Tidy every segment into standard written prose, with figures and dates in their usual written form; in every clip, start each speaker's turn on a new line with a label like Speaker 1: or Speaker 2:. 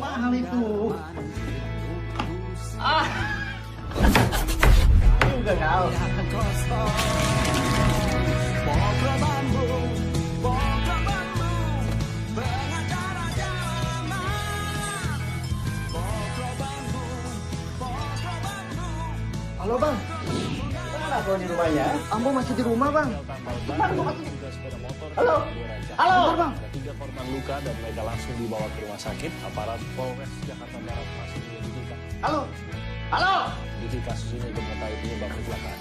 Speaker 1: mahal itu. Ah. Juga kau. Halo bang. Mana kau di rumahnya? Ambo masih di rumah bang. Mana kau masih? Halo. Halo. Bentar, bang.
Speaker 2: Ada 3 korban luka dan mereka langsung dibawa ke rumah sakit. Aparat Polres Jakarta Barat masih menyelidiki.
Speaker 1: Halo. Halo.
Speaker 2: Jadi kasus ini untuk mengetahui penyebab kecelakaan.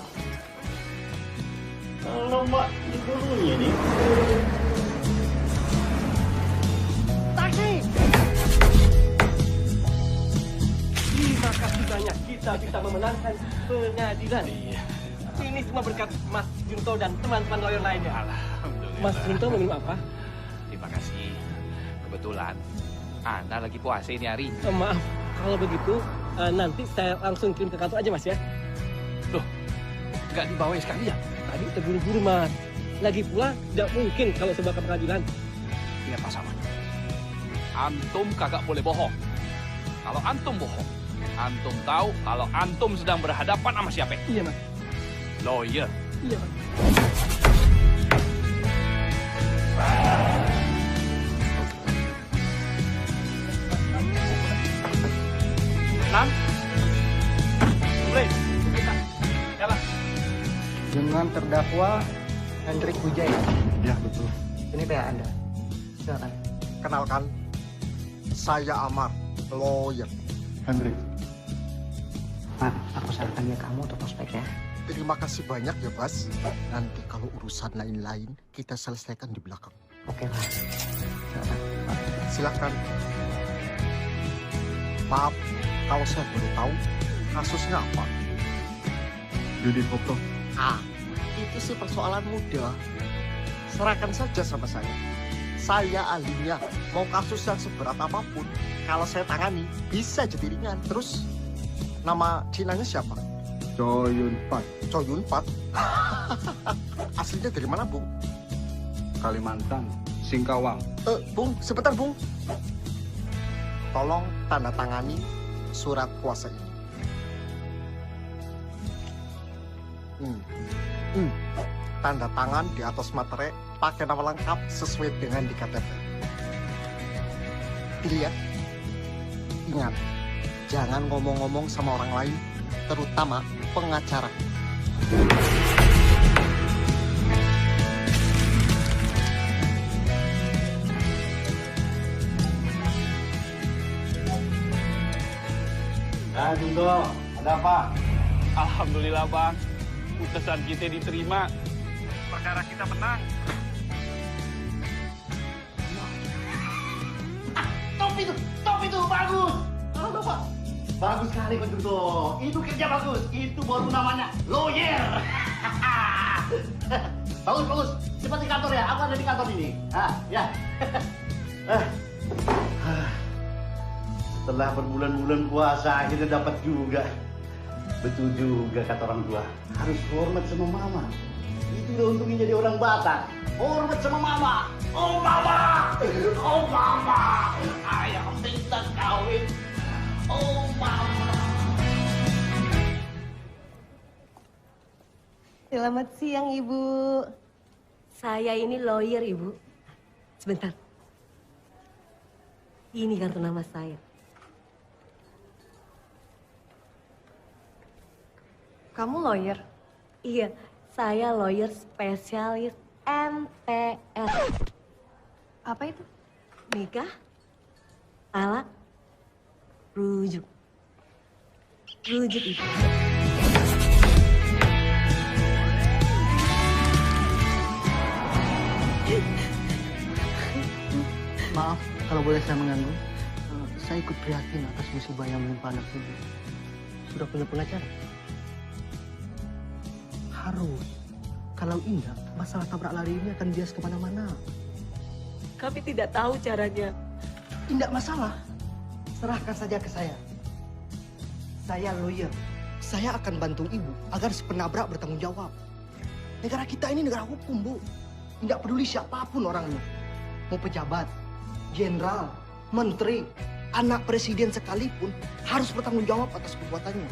Speaker 1: Kalau mbak di dulunya nih. Taksi.
Speaker 3: Terima kasih banyak kita bisa memenangkan pengadilan.
Speaker 2: Iya.
Speaker 3: Ini semua berkat Mas Junto dan teman-teman lawyer lainnya.
Speaker 4: Alhamdulillah.
Speaker 3: Mas Junto mau minum apa?
Speaker 4: Terima kasih. Kebetulan Anda lagi puasa ini hari.
Speaker 3: Maaf, kalau begitu nanti saya langsung kirim ke kantor aja Mas ya.
Speaker 4: Loh, nggak dibawa sekali ya?
Speaker 3: Tadi terburu-buru Mas. Lagi pula tidak mungkin kalau sebuah ke pengadilan.
Speaker 4: Ingat Pak Samad. Antum kagak boleh bohong. Kalau antum bohong, antum tahu kalau antum sedang berhadapan sama siapa?
Speaker 3: Iya Mas.
Speaker 4: Lawyer.
Speaker 3: Iya Mas.
Speaker 4: Enam. Boleh. Jalan.
Speaker 1: Dengan terdakwa Hendrik Wijaya.
Speaker 5: Ya, betul.
Speaker 1: Ini PA Anda. Silakan.
Speaker 5: Kenalkan, saya Amar, lawyer.
Speaker 1: Hendrik. Pak, aku sarankan dia kamu untuk prospek ya.
Speaker 5: Terima kasih banyak ya, Bas. Nanti kalau urusan lain-lain, kita selesaikan di belakang.
Speaker 1: Oke, Pak. Silakan.
Speaker 5: Silakan. Maaf, kalau saya boleh tahu, kasusnya apa?
Speaker 1: Judi koplo.
Speaker 5: Itu sih persoalan mudah. Serahkan saja sama saya. Saya ahlinya. Mau kasus yang seberat apapun, kalau saya tangani, bisa jadi ringan. Terus, nama Cinanya siapa?
Speaker 1: Coyun Pat.
Speaker 5: Coyun Pat. Aslinya dari mana, Bung?
Speaker 1: Kalimantan. Singkawang.
Speaker 5: Bung, sebentar, Bung. Tolong tanda tangani surat kuasa ini. Tanda tangan di atas materai pakai nama lengkap sesuai dengan di KTP. Dilihat. Ingat, jangan ngomong-ngomong sama orang lain, terutama pengacara.
Speaker 1: Nah, Junto, ada apa?
Speaker 4: Alhamdulillah Bang. Putusan kita diterima. Perkara kita menang.
Speaker 1: Top itu, bagus. Halo, Pak. Bagus sekali, Pak Junto. Itu kerja bagus. Itu baru namanya lawyer. Bagus, bagus. Cepat di kantor ya. Aku ada di kantor ini. Ya. Setelah berbulan-bulan puasa, akhirnya dapat juga. Betul juga kata orang tua. Harus hormat sama mama. Itu udah untungnya jadi orang Batak. Hormat sama mama. Oh mama. Oh mama. Ayah minta kawin. Oh mama.
Speaker 6: Selamat siang, Ibu. Saya ini lawyer, Ibu. Sebentar. Ini kartu nama saya.
Speaker 7: Kamu lawyer?
Speaker 6: Iya, saya lawyer spesialis MTR.
Speaker 7: Apa itu?
Speaker 6: Nikah, talak, rujuk. Rujuk itu.
Speaker 1: Maaf kalau boleh saya mengganggu. Saya ikut prihatin atas musibah yang menimpa anak ibu. Sudah punya pengacara? Harus. Kalau enggak, masalah tabrak lari ini akan bias kemana-mana.
Speaker 6: Kami tidak tahu caranya.
Speaker 1: Tidak masalah. Serahkan saja ke saya. Saya lawyer. Saya akan bantu ibu agar si penabrak bertanggung jawab. Negara kita ini negara hukum, Bu. Tidak peduli siapapun orangnya. Mau pejabat, jenderal, menteri,
Speaker 5: Anak presiden sekalipun harus bertanggung jawab atas perbuatannya.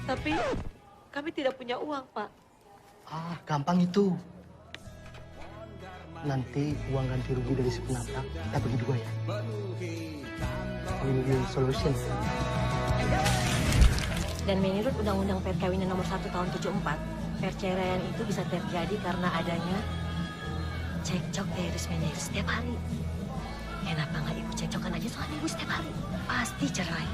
Speaker 6: Tapi kami tidak punya uang, Pak.
Speaker 5: Ah, gampang itu. Nanti uang ganti rugi dari si penabrak kita bagi dua ya. Win-win solution.
Speaker 6: Dan menurut Undang-Undang Perkawinan Nomor 1 Tahun 74, perceraian itu bisa terjadi karena adanya cekcok terus-menerus setiap hari. Kenapa nggak ibu cekcokan aja soal ibu setiap hari? Pasti cerai.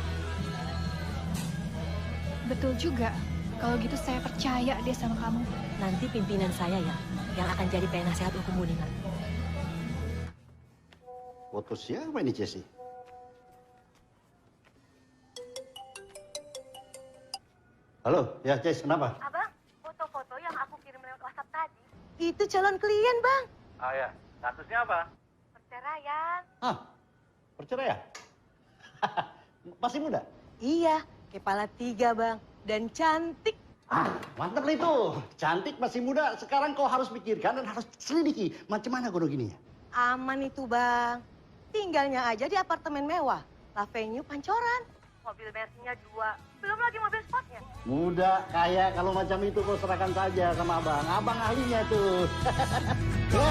Speaker 7: Betul juga. Kalau gitu saya percaya dia sama kamu.
Speaker 6: Nanti pimpinan saya ya, yang akan jadi penasehat hukum Wuningan.
Speaker 1: Foto siapa ini, Jesse? Halo, ya Jess, kenapa?
Speaker 6: Abang, foto-foto yang aku kirim lewat WhatsApp tadi. Itu calon klien, Bang.
Speaker 1: Ah ya, statusnya apa?
Speaker 6: Perceraian.
Speaker 1: Hah, perceraian? Masih muda?
Speaker 6: Iya, kepala 3, Bang. Dan cantik.
Speaker 1: Ah, mantap lah itu. Cantik, masih muda. Sekarang kau harus pikirkan dan harus selidiki. Macam mana gono gini ya?
Speaker 6: Aman itu, Bang. Tinggalnya aja di apartemen mewah. Avenue Pancoran. Mobil Mercy-nya 2. Belum lagi mobil sportnya.
Speaker 1: Muda, kaya, kalau macam itu kau serahkan saja sama abang. Abang ahlinya tuh. Ya.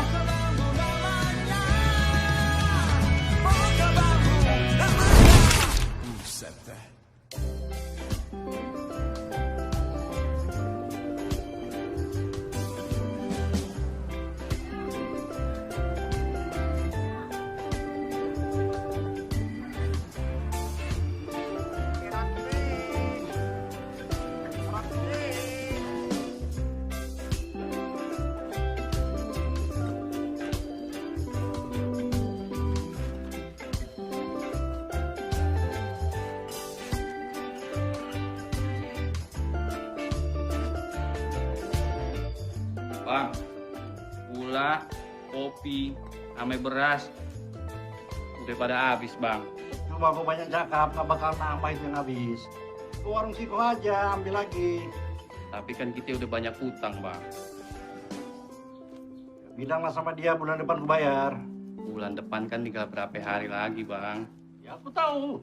Speaker 8: Bang, gula, kopi, ame beras, udah pada habis, Bang.
Speaker 1: Coba kau banyak cakap, gak bakal nambah itu yang habis. Ke warung Siko aja, ambil lagi.
Speaker 8: Tapi kan kita udah banyak utang, Bang.
Speaker 1: Bilanglah sama dia bulan depan ku bayar.
Speaker 8: Bulan depan kan tinggal berapa hari lagi, Bang.
Speaker 1: Ya aku tahu.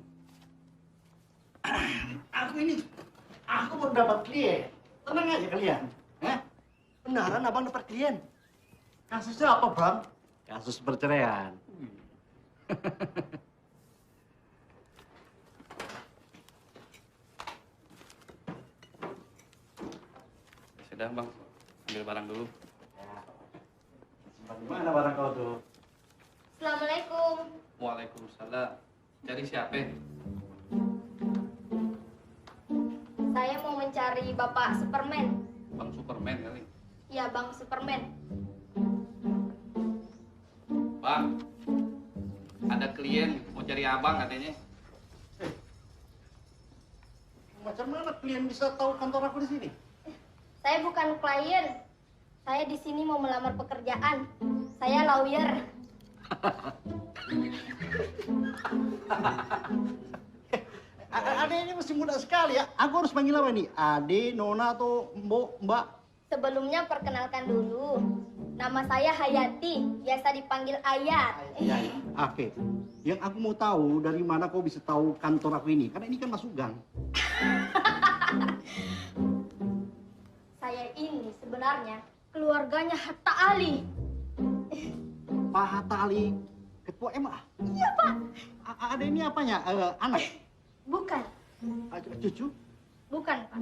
Speaker 1: Aku baru dapat klien. Tenang aja kalian.
Speaker 5: Benaran abang dapat klien.
Speaker 1: Kasusnya apa, Bang? Kasus perceraian.
Speaker 8: Sudah, Bang. Ambil barang dulu.
Speaker 1: Simpan di mana barang kau tuh?
Speaker 9: Assalamualaikum.
Speaker 8: Waalaikumsalam. Cari siapa?
Speaker 9: Saya mau mencari Bapak Superman.
Speaker 8: Bang Superman kali.
Speaker 9: Ya, Bang Superman.
Speaker 8: Bang, ada klien mau cari abang katanya.
Speaker 1: Macam mana klien bisa tahu kantor aku di sini?
Speaker 9: Saya bukan klien. Saya di sini mau melamar pekerjaan. Saya lawyer.
Speaker 1: Ade ini masih muda sekali ya. Aku harus panggil apa nih? Ade, Nona, atau Mbak?
Speaker 9: Sebelumnya perkenalkan dulu. Nama saya Hayati, biasa dipanggil Ayat.
Speaker 1: Iya. Oke. Yang aku mau tahu dari mana kau bisa tahu kantor aku ini? Karena ini kan masuk gang.
Speaker 9: Saya ini sebenarnya keluarganya Hatta Ali.
Speaker 1: Pak Hatta Ali, ketua MA.
Speaker 9: Iya, Pak.
Speaker 1: Ade ini apanya? Anak?
Speaker 9: Bukan.
Speaker 1: Cucu?
Speaker 9: Bukan, Pak.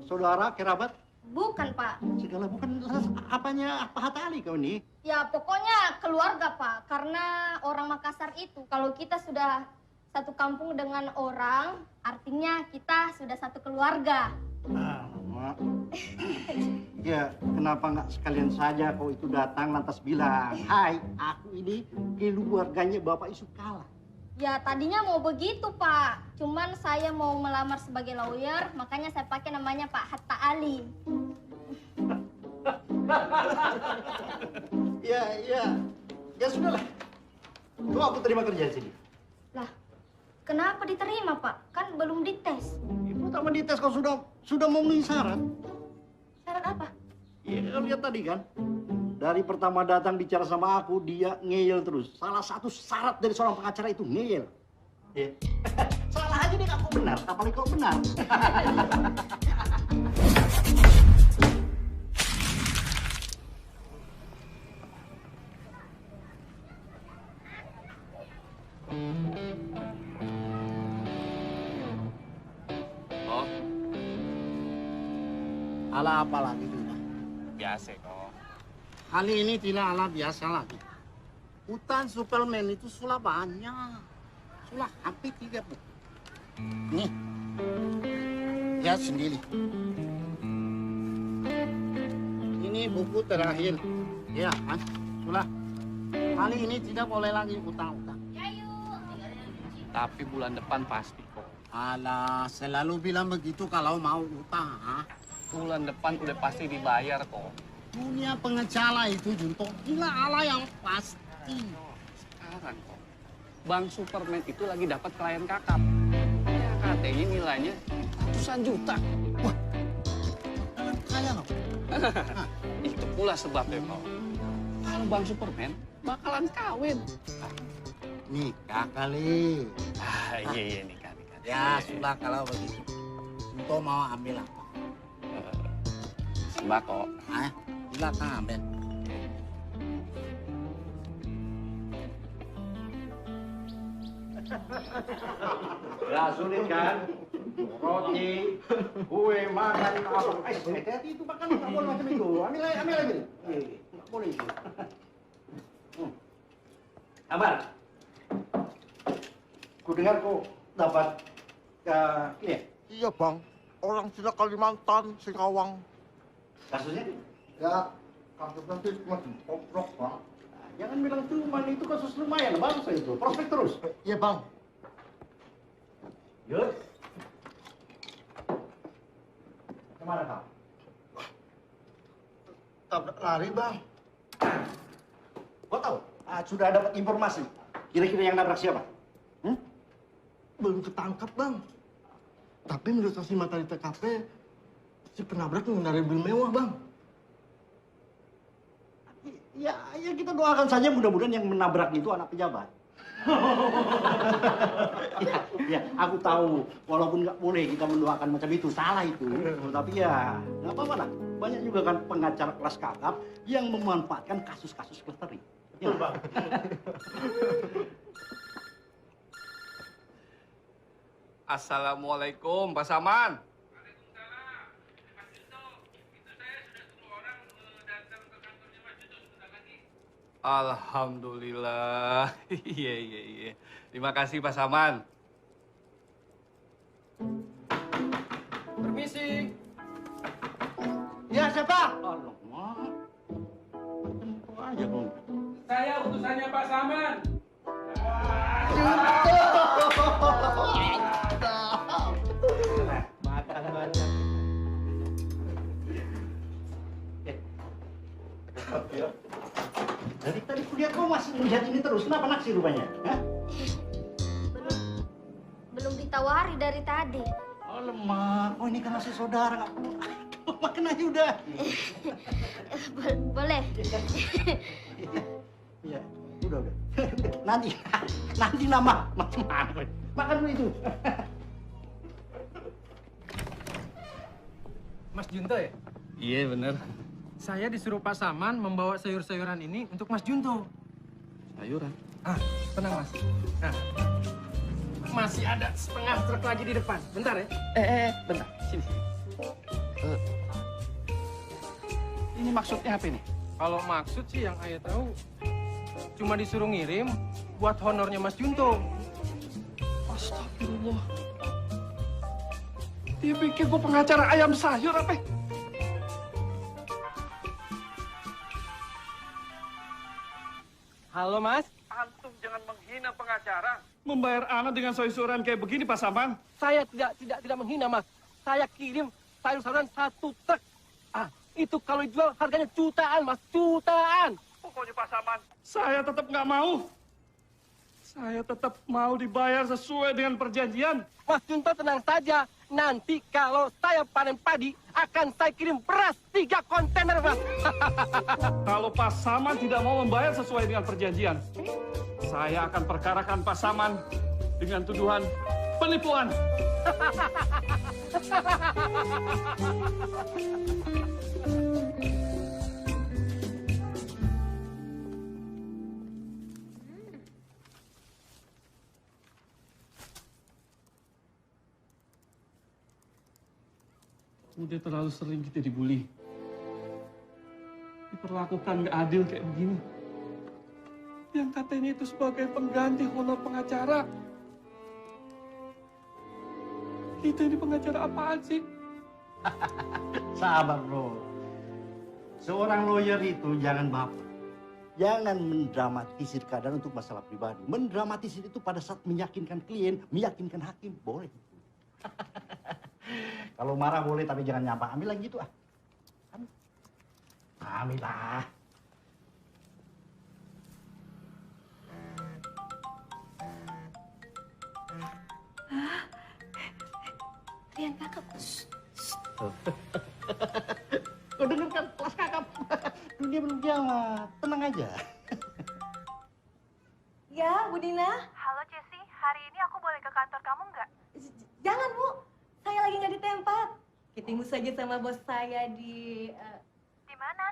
Speaker 1: Saudara, kerabat?
Speaker 9: Bukan, Pak.
Speaker 1: Segala bukan. Apanya Pak Hatta Ali kau ini?
Speaker 9: Ya, pokoknya keluarga, Pak. Karena orang Makassar itu, kalau kita sudah satu kampung dengan orang, artinya kita sudah satu keluarga.
Speaker 1: Mak. Ya, kenapa nggak sekalian saja kau itu datang lantas bilang, hai, aku ini keluarganya Bapak Yusuf Kala.
Speaker 9: Ya, tadinya mau begitu, Pak. Cuman saya mau melamar sebagai lawyer, makanya saya pakai namanya Pak Hatta Ali.
Speaker 1: Ya sudahlah. Tuh aku terima kerja di sini.
Speaker 9: Lah, kenapa diterima, Pak? Kan belum dites.
Speaker 1: Ibu tak mendites kau sudah memenuhi syarat.
Speaker 9: Syarat apa?
Speaker 1: Iya, kau lihat tadi kan. Dari pertama datang bicara sama aku, dia ngeyel terus. Salah satu syarat dari seorang pengacara itu ngeyel. Ya. Salah aja deh aku benar, apalagi kau benar.
Speaker 8: Oh,
Speaker 5: Ala apa lagi tidak?
Speaker 8: biasa kok.
Speaker 5: Kali ini tidak ala biasa lagi. Hutan Superman itu sudah banyak. Sudah hampir 3 buku. Nih, lihat sendiri. Ini buku terakhir. Ya, kan? Sudah. Kali ini tidak boleh lagi utang-utang.
Speaker 8: Tapi bulan depan pasti kok.
Speaker 5: Alah, selalu bilang begitu kalau mau utang. Ha?
Speaker 8: Bulan depan udah pasti dibayar kok.
Speaker 5: Dunia pengecara itu Junto, gila ala yang pasti.
Speaker 8: Sekarang kok, Bang Superman itu lagi dapat klien kakap. Ya katanya nilainya ratusan juta.
Speaker 5: Wah, kaya loh.
Speaker 8: Itu pula sebabnya kok. Kalau Bang Superman bakalan kawin.
Speaker 5: Nikah kali.
Speaker 8: Iya nikah.
Speaker 5: Ya sudah kalau begitu. Junto mau ambil apa?
Speaker 8: Sembako.
Speaker 5: Silakan ambil.
Speaker 1: Gak sulit kan? Roti, kue, makan, apa? Hati-hati itu makan nggak boleh macam itu. Ambil lagi. Nggak boleh itu. Amar, ku dengar kau dapat ini ya?
Speaker 5: Iya bang, orang tidak Kalimantan, Singkawang.
Speaker 1: Kasusnya?
Speaker 5: Ya, kasusnya sih cuma dioprok bang.
Speaker 1: Jangan bilang cuma itu kasus lumayan, bangsa itu. Prospek terus.
Speaker 5: Iya bang.
Speaker 1: Yus. Kemana kau?
Speaker 5: Tabrak lari bang.
Speaker 1: Kau tahu? Sudah dapat informasi. Kira-kira yang nabrak siapa?
Speaker 5: Belum ketangkap bang. Tapi menurut saksi mata di TKP, si penabrak mengendarai mobil mewah bang.
Speaker 1: Ya kita doakan saja mudah-mudahan yang menabrak itu anak pejabat. ya, aku tahu. Walaupun nggak boleh kita mendoakan macam itu, salah itu. Tapi ya, nggak apa-apa lah. Banyak juga kan pengacara kelas kakap yang memanfaatkan kasus-kasus klastering. Ya, Bang.
Speaker 8: Assalamualaikum, Pak Saman. Alhamdulillah. Iya. Terima kasih Pak Saman.
Speaker 3: Permisi.
Speaker 5: Ya siapa?
Speaker 1: Alamak. Tempo aja kau.
Speaker 3: Saya utusannya Pak Saman.
Speaker 1: Makan. Dari tadi kuliah kau masih melihat ini terus. Kenapa naksir rupanya? Hah?
Speaker 9: Belum ditawari dari tadi.
Speaker 1: Oh lemah. Oh ini kan masih saudara nggak perlu. Makan aja udah.
Speaker 9: Boleh.
Speaker 1: Iya, udah. Nanti nama macam-macam. Makan dulu itu.
Speaker 3: Mas Junto ya?
Speaker 8: Iya bener.
Speaker 3: Saya disuruh Pak Saman membawa sayur-sayuran ini untuk Mas Junto.
Speaker 8: Sayuran.
Speaker 3: Tenang Mas. Nah, masih ada setengah truk lagi di depan. Bentar ya.
Speaker 8: Bentar. Sini. Ini maksudnya apa ini?
Speaker 3: Kalau maksud sih yang ayah tahu cuma disuruh ngirim buat honornya Mas Junto.
Speaker 8: Astagfirullah. Dia pikir gue pengacara ayam sayur apa?
Speaker 3: Halo Mas,
Speaker 4: Antum jangan menghina pengacara. Membayar anak dengan sayur-sayuran kayak begini, Pak Saman.
Speaker 3: saya tidak menghina Mas. Saya kirim sayur-sayuran 1 truk. Itu kalau dijual harganya jutaan Mas, jutaan.
Speaker 4: Pokoknya Pak Saman, saya tetap nggak mau.
Speaker 8: Saya tetap mau dibayar sesuai dengan perjanjian.
Speaker 3: Mas Junto tenang saja. Nanti kalau saya panen padi, akan saya kirim beras 3 kontainer, Mas.
Speaker 8: Kalau Pasaman tidak mau membayar sesuai dengan perjanjian, saya akan perkarakan Pasaman dengan tuduhan penipuan. Udah terlalu sering kita dibully. Diperlakukan nggak adil kayak begini. Yang katanya itu sebagai pengganti honor pengacara. Kita ini pengacara apaan sih?
Speaker 1: Sabar, bro. Seorang lawyer itu jangan baper. Jangan mendramatisir keadaan untuk masalah pribadi. Mendramatisir itu pada saat meyakinkan klien, meyakinkan hakim, boleh. Kalau marah boleh, tapi jangan nyapa. Ambil lagi gitu, ah. Ambil lah.
Speaker 6: Rian kakak.
Speaker 1: Kau dengar kan kelas kakap? Dunia belum kiamat. Tenang aja.
Speaker 6: Ya, Bu Dina.
Speaker 7: Halo Cesi, hari ini aku boleh ke kantor kamu nggak?
Speaker 6: Jangan, Bu. Saya lagi nggak di tempat. Ketemu saja sama bos saya di...
Speaker 7: Di mana?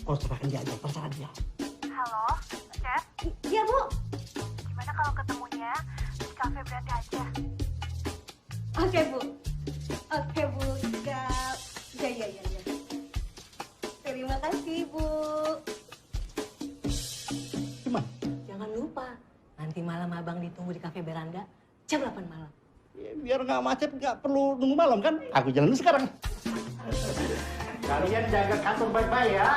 Speaker 1: Oh, serahkan dia aja, terserah dia.
Speaker 7: Halo, Ces.
Speaker 6: Iya, Bu.
Speaker 7: Gimana kalau ketemunya di kafe Berante aja?
Speaker 6: Oke, Bu. Oke, Bu. Siap. Ya. Terima kasih, Bu.
Speaker 1: Gimana?
Speaker 6: Jangan lupa, nanti malam abang ditunggu di kafe Beranda jam 8 malam.
Speaker 1: Ya, biar nggak macet, nggak perlu nunggu malam kan? Aku jalan dulu sekarang. Kalian jaga kantor baik-baik ya.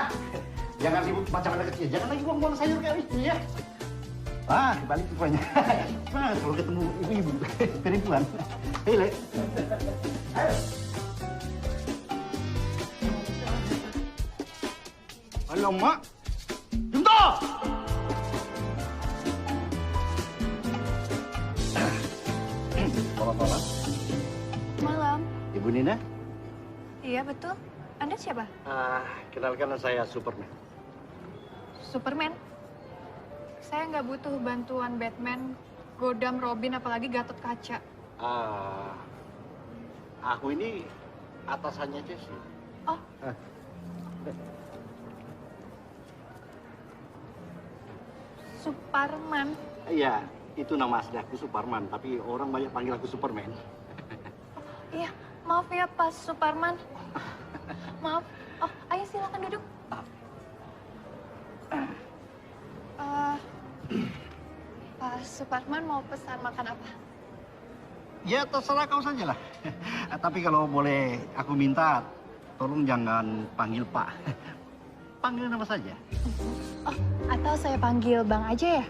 Speaker 1: Jangan ribut macam anak kecil. Jangan lagi buang-buang sayur kayak itu ya. Ah, kebalik rupanya. Nah, kalau ketemu ibu-ibu perempuan. Hei, Le. Ayo. Halo, Mak. Junto! Selamat malam.
Speaker 7: Malam.
Speaker 1: Ibu Nina?
Speaker 7: Iya, betul. Anda siapa?
Speaker 1: Kenalkan saya Superman.
Speaker 7: Superman. Saya nggak butuh bantuan Batman, Godam, Robin, apalagi Gatot Kaca.
Speaker 1: Aku ini atasannya Jesse.
Speaker 7: Oh. Superman.
Speaker 1: Iya, itu nama asli aku Superman, tapi orang banyak panggil aku Superman.
Speaker 7: Iya, maaf ya Pak Superman. Maaf. Oh, ayo silakan duduk. Pak Superman mau pesan makan apa?
Speaker 1: Ya, terserah kau saja lah. Tapi kalau boleh aku minta, tolong jangan panggil Pak. Panggil nama saja.
Speaker 7: Oh, atau saya panggil Bang aja ya?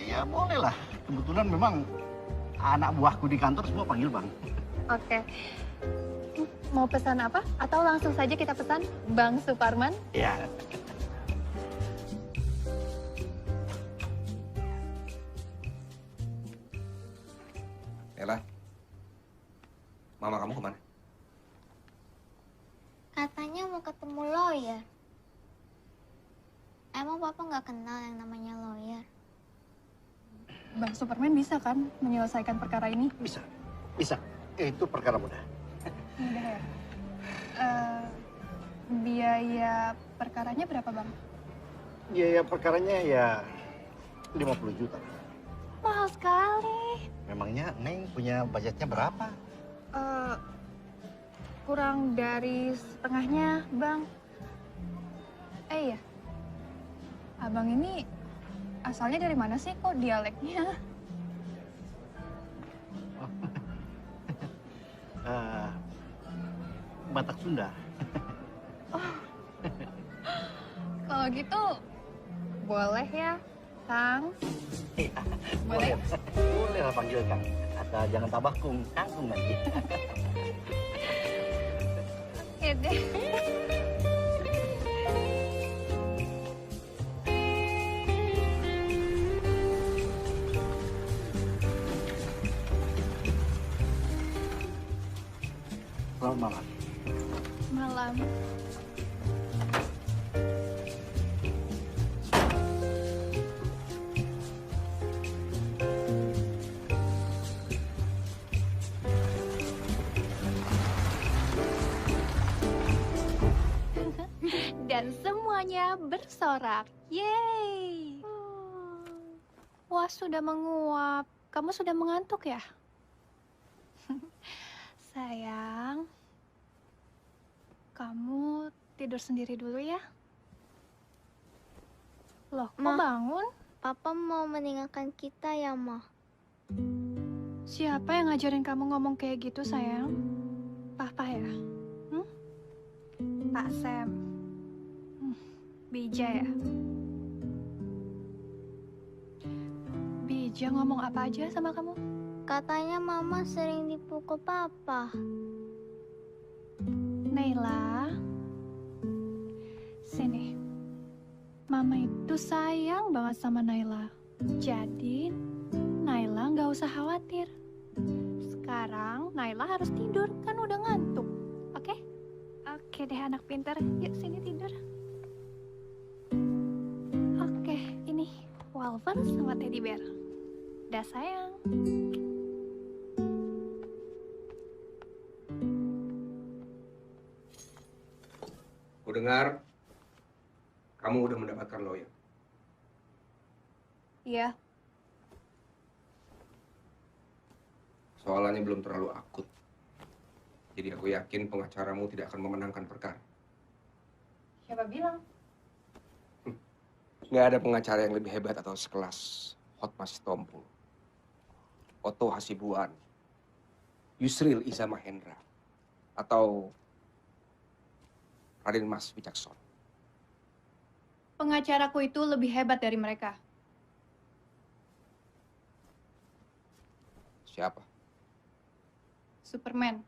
Speaker 1: Ya boleh lah. Kebetulan memang anak buahku di kantor semua panggil Bang.
Speaker 7: Oke. Mau pesan apa? Atau langsung saja kita pesan Bang Superman?
Speaker 1: Ya.
Speaker 10: Ella, mama kamu kemana?
Speaker 9: Katanya mau ketemu lawyer. Emang Papa nggak kenal yang namanya lawyer?
Speaker 7: Bang Superman bisa kan menyelesaikan perkara ini?
Speaker 1: Bisa. Itu perkara mudah.
Speaker 7: Mudah ya? Biaya perkaranya berapa, Bang?
Speaker 1: Biaya perkaranya ya 50 juta.
Speaker 7: Mahal sekali.
Speaker 1: Memangnya Neng punya budgetnya berapa?
Speaker 7: Kurang dari setengahnya, Bang. Iya. Abang ini asalnya dari mana sih kok dialeknya?
Speaker 1: Batak Sunda.
Speaker 7: Kalau gitu, boleh ya, Kang? Boleh?
Speaker 1: Boleh lah panggil Kang. Asal jangan tambah kangkung nanti.
Speaker 7: Ya deh.
Speaker 2: Selamat malam.
Speaker 7: Malam. Dan semuanya bersorak. Yeay. Wah, sudah menguap. Kamu sudah mengantuk ya? Sayang, kamu tidur sendiri dulu ya. Loh, kok bangun?
Speaker 9: Papa mau meninggalkan kita ya, Ma?
Speaker 7: Siapa yang ngajarin kamu ngomong kayak gitu, sayang? Papa ya? Pak Sam? Bija ya? Bija ngomong apa aja sama kamu?
Speaker 9: Katanya Mama sering dipukul Papa.
Speaker 7: Naila, sini. Mama itu sayang banget sama Naila. Jadi, Naila nggak usah khawatir. Sekarang Naila harus tidur, kan udah ngantuk. Oke? Oke deh anak pintar. Yuk sini tidur. Oke, ini Walver sama Teddy Bear. Dah sayang.
Speaker 10: Aku dengar kamu udah mendapatkan lawyer.
Speaker 7: Iya.
Speaker 10: Soalannya belum terlalu akut. Jadi aku yakin pengacaramu tidak akan memenangkan perkara.
Speaker 7: Siapa bilang?
Speaker 10: Nggak ada pengacara yang lebih hebat atau sekelas Hotmas Sitompul, Otto Hasibuan, Yusril Iza Mahendra, atau Raden Mas Wicaksono.
Speaker 7: Pengacaraku itu lebih hebat dari mereka.
Speaker 10: Siapa?
Speaker 7: Superman.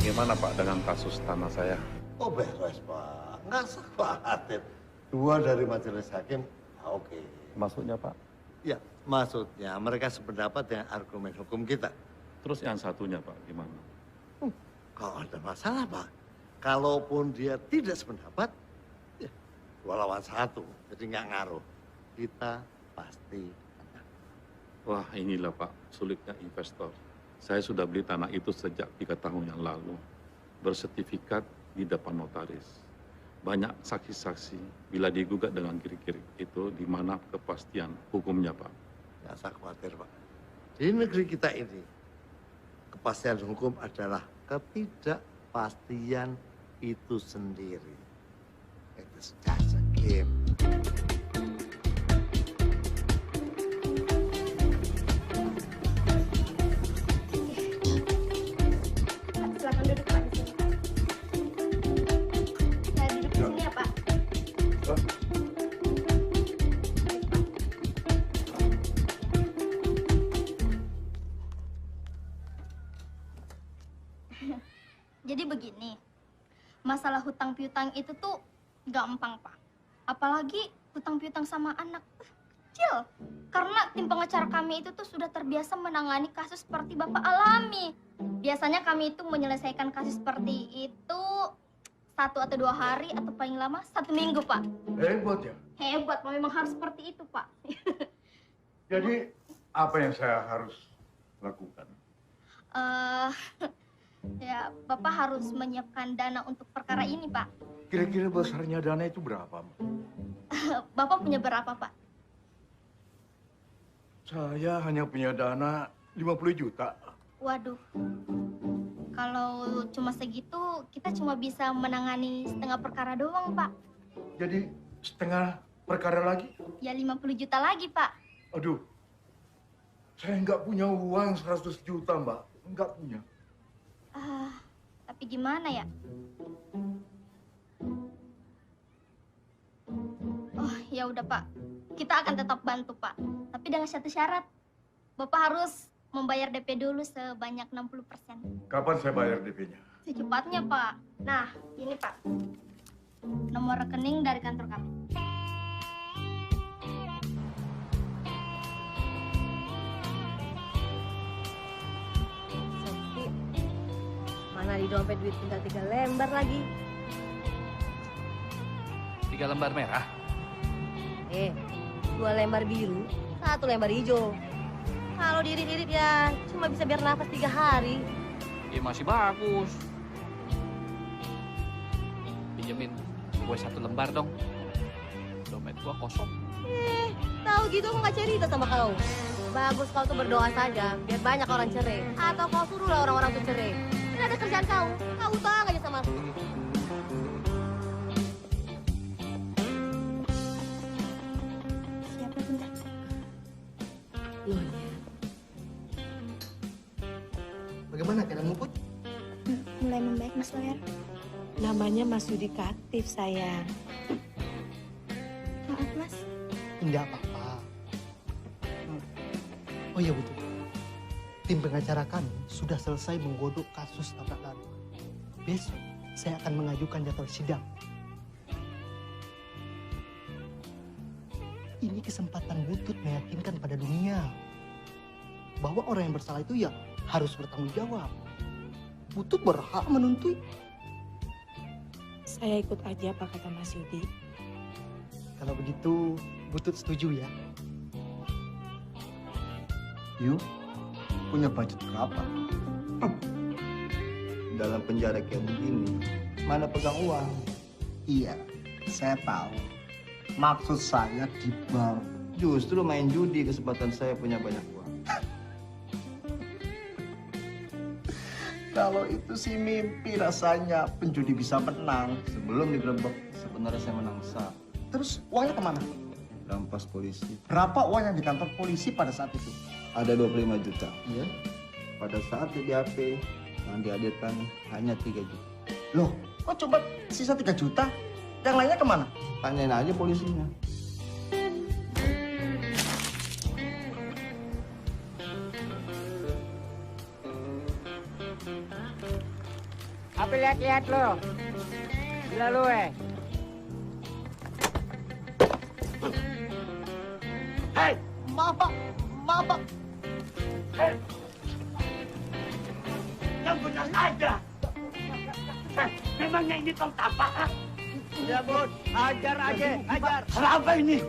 Speaker 11: Bagaimana Pak dengan kasus tanah saya?
Speaker 12: Oh beres Pak, nggak usah khawatir. 2 dari majelis hakim, oke.
Speaker 11: Maksudnya Pak?
Speaker 12: Ya, maksudnya mereka sependapat dengan argumen hukum kita.
Speaker 11: Terus yang satunya Pak, gimana?
Speaker 12: Kalau ada masalah Pak, kalaupun dia tidak sependapat, ya 2 lawan 1, jadi nggak ngaruh. Kita pasti menang.
Speaker 11: Wah inilah Pak, sulitnya investor. Saya sudah beli tanah itu sejak 3 tahun yang lalu. Bersertifikat di depan notaris. Banyak saksi-saksi bila digugat dengan kiri-kiri itu di mana kepastian hukumnya Pak.
Speaker 12: Nggak usah khawatir Pak. Di negeri kita ini, kepastian hukum adalah ketidakpastian itu sendiri. It's just a game.
Speaker 9: Silakan duduk Pak di sini. Saya duduk di sini ya Pak. Jadi begini, masalah hutang piutang itu tuh gampang Pak. Apalagi hutang piutang sama anak kecil. Karena tim pengacara kami itu tuh sudah terbiasa menangani kasus seperti Bapak alami. Biasanya kami itu menyelesaikan kasus seperti itu 1 atau 2 hari atau paling lama 1 minggu Pak.
Speaker 13: Hebat ya.
Speaker 9: Hebat, memang harus seperti itu Pak.
Speaker 13: Jadi apa yang saya harus lakukan?
Speaker 9: Ya, Bapak harus menyiapkan dana untuk perkara ini, Pak.
Speaker 13: Kira-kira besarnya dana itu berapa?
Speaker 9: Bapak punya berapa, Pak?
Speaker 13: Saya hanya punya dana 50 juta.
Speaker 9: Waduh. Kalau cuma segitu, kita cuma bisa menangani setengah perkara doang, Pak.
Speaker 13: Jadi setengah perkara lagi?
Speaker 9: Ya 50 juta lagi, Pak.
Speaker 13: Aduh, saya nggak punya uang 100 juta, Mbak. Nggak punya.
Speaker 9: Tapi gimana ya? Ya udah Pak, kita akan tetap bantu Pak. Tapi dengan satu syarat, Bapak harus membayar DP dulu sebanyak 60%.
Speaker 13: Kapan saya bayar DP-nya?
Speaker 9: Secepatnya Pak. Nah, ini Pak, nomor rekening dari kantor kami.
Speaker 6: Sepi. Mana di dompet duit tinggal 3 lembar lagi.
Speaker 4: 3 lembar merah.
Speaker 6: 2 lembar biru, 1 lembar hijau. Kalau diirit-irit ya cuma bisa biar nafas 3 hari.
Speaker 4: Ya masih bagus. Pinjemin gue 1 lembar dong. Dompet gue kosong.
Speaker 6: Tahu gitu aku nggak cerita sama kau. Bagus kau tuh berdoa saja biar banyak orang cerai. Atau kau suruhlah orang-orang tuh cerai. Ini ada kerjaan kau. Kau utang aja sama aku.
Speaker 9: Siapa Bunda?
Speaker 6: Lonya.
Speaker 5: Bagaimana keadaanmu, Put?
Speaker 9: Mulai membaik Mas Lawyer.
Speaker 14: Namanya Mas Yudikatif, sayang.
Speaker 9: Maaf Mas.
Speaker 5: Enggak apa-apa. Oh iya betul. Tim pengacara kami sudah selesai menggodok kasus tabrak lari. Besok saya akan mengajukan jadwal sidang. Ini kesempatan Butut meyakinkan pada dunia bahwa orang yang bersalah itu ya harus bertanggung jawab. Butut berhak menuntut.
Speaker 14: Saya ikut aja apa kata Mas Yudi.
Speaker 5: Kalau begitu Butut setuju ya.
Speaker 15: You punya budget berapa? Dalam penjara kayak begini, mana pegang uang? Iya, saya tahu. Maksud saya di bank. Justru main judi kesempatan saya punya banyak uang. Kalau itu sih mimpi rasanya penjudi bisa menang. Sebelum digerebek, sebenarnya saya menang besar.
Speaker 5: Terus uangnya kemana?
Speaker 15: Rampas polisi.
Speaker 5: Berapa uang yang di kantor polisi pada saat itu?
Speaker 15: Ada 25 juta.
Speaker 5: Iya.
Speaker 15: Pada saat di BAP, yang dihadirkan hanya 3 juta.
Speaker 5: Loh, kok coba sisa 3 juta? Yang lainnya kemana?
Speaker 15: Tanyain aja polisinya.
Speaker 16: Apa lihat-lihat lo? Gila lo
Speaker 5: Hei, maaf Pak. Maaf Pak.
Speaker 1: Hei. Yang benar aja. Memangnya ini tong tapak?
Speaker 16: Ya Bud, ajar aja, ajar.
Speaker 1: Apa ini?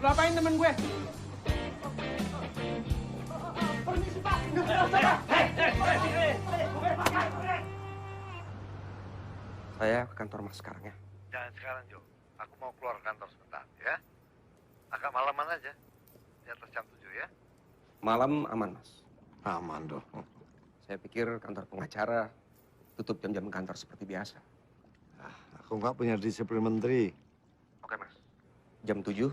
Speaker 16: Lo apain temen gue?
Speaker 1: Permisi Pak.
Speaker 10: Saya ke kantor Mas sekarang ya.
Speaker 12: Jangan sekarang, Jo. Aku mau keluar kantor sebentar, ya. Agak malaman aja. Di atas jam 7, ya.
Speaker 10: Malam aman, Mas.
Speaker 12: Aman dong.
Speaker 10: Saya pikir kantor pengacara tutup jam-jam kantor seperti biasa.
Speaker 12: Aku nggak punya disiplin menteri.
Speaker 10: Oke, Mas. Jam 7,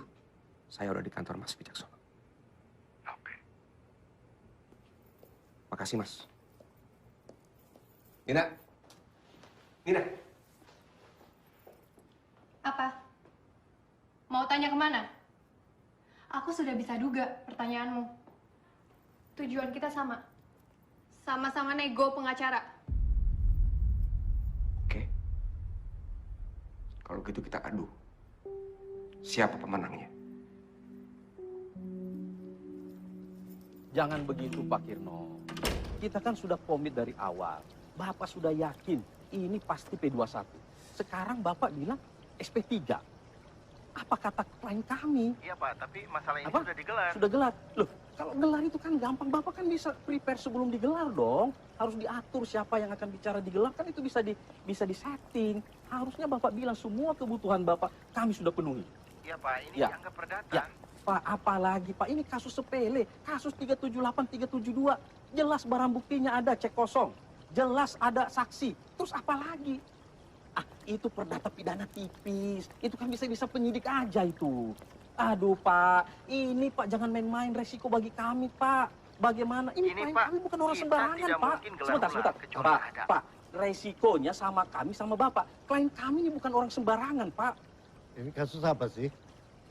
Speaker 10: saya udah di kantor Mas Wicaksono.
Speaker 12: Oke.
Speaker 10: Makasih, Mas. Nina. Nina.
Speaker 7: Apa? Mau tanya kemana? Aku sudah bisa duga pertanyaanmu. Tujuan kita sama. Sama-sama nego pengacara.
Speaker 10: Oke. Kalau gitu kita adu. Siapa pemenangnya?
Speaker 3: Jangan begitu Pak Kirno. Kita kan sudah komit dari awal. Bapak sudah yakin ini pasti P21. Sekarang Bapak bilang SP3. Apa kata klien kami?
Speaker 17: Iya Pak, tapi masalah ini
Speaker 3: Apa?
Speaker 17: sudah digelar.
Speaker 3: Sudah gelar. Loh, kalau gelar itu kan gampang. Bapak kan bisa prepare sebelum digelar dong. Harus diatur siapa yang akan bicara digelar. Kan itu bisa disetting. Harusnya Bapak bilang semua kebutuhan Bapak kami sudah penuhi.
Speaker 17: Iya Pak, ini
Speaker 3: Ya.
Speaker 17: dianggap perdata.
Speaker 3: Ya, Pak, apalagi Pak, ini kasus sepele. Kasus 378, 372. Jelas barang buktinya ada, cek kosong. Jelas ada saksi. Terus apa lagi? Ah, itu perdata pidana tipis. Itu kan bisa penyidik aja itu. Aduh Pak, ini Pak jangan main-main resiko bagi kami Pak. Bagaimana? Ini
Speaker 17: Ini,
Speaker 3: klien
Speaker 17: Pak,
Speaker 3: kami bukan orang
Speaker 17: kita
Speaker 3: sembarangan
Speaker 17: tidak
Speaker 3: Pak.
Speaker 17: mungkin gelar
Speaker 3: Sebentar,
Speaker 17: ulang
Speaker 3: sebentar.
Speaker 17: kecuali
Speaker 3: Pak,
Speaker 17: ada.
Speaker 3: Pak, resikonya sama kami, sama Bapak. Klien kami ini bukan orang sembarangan, Pak.
Speaker 12: Ini kasus apa sih?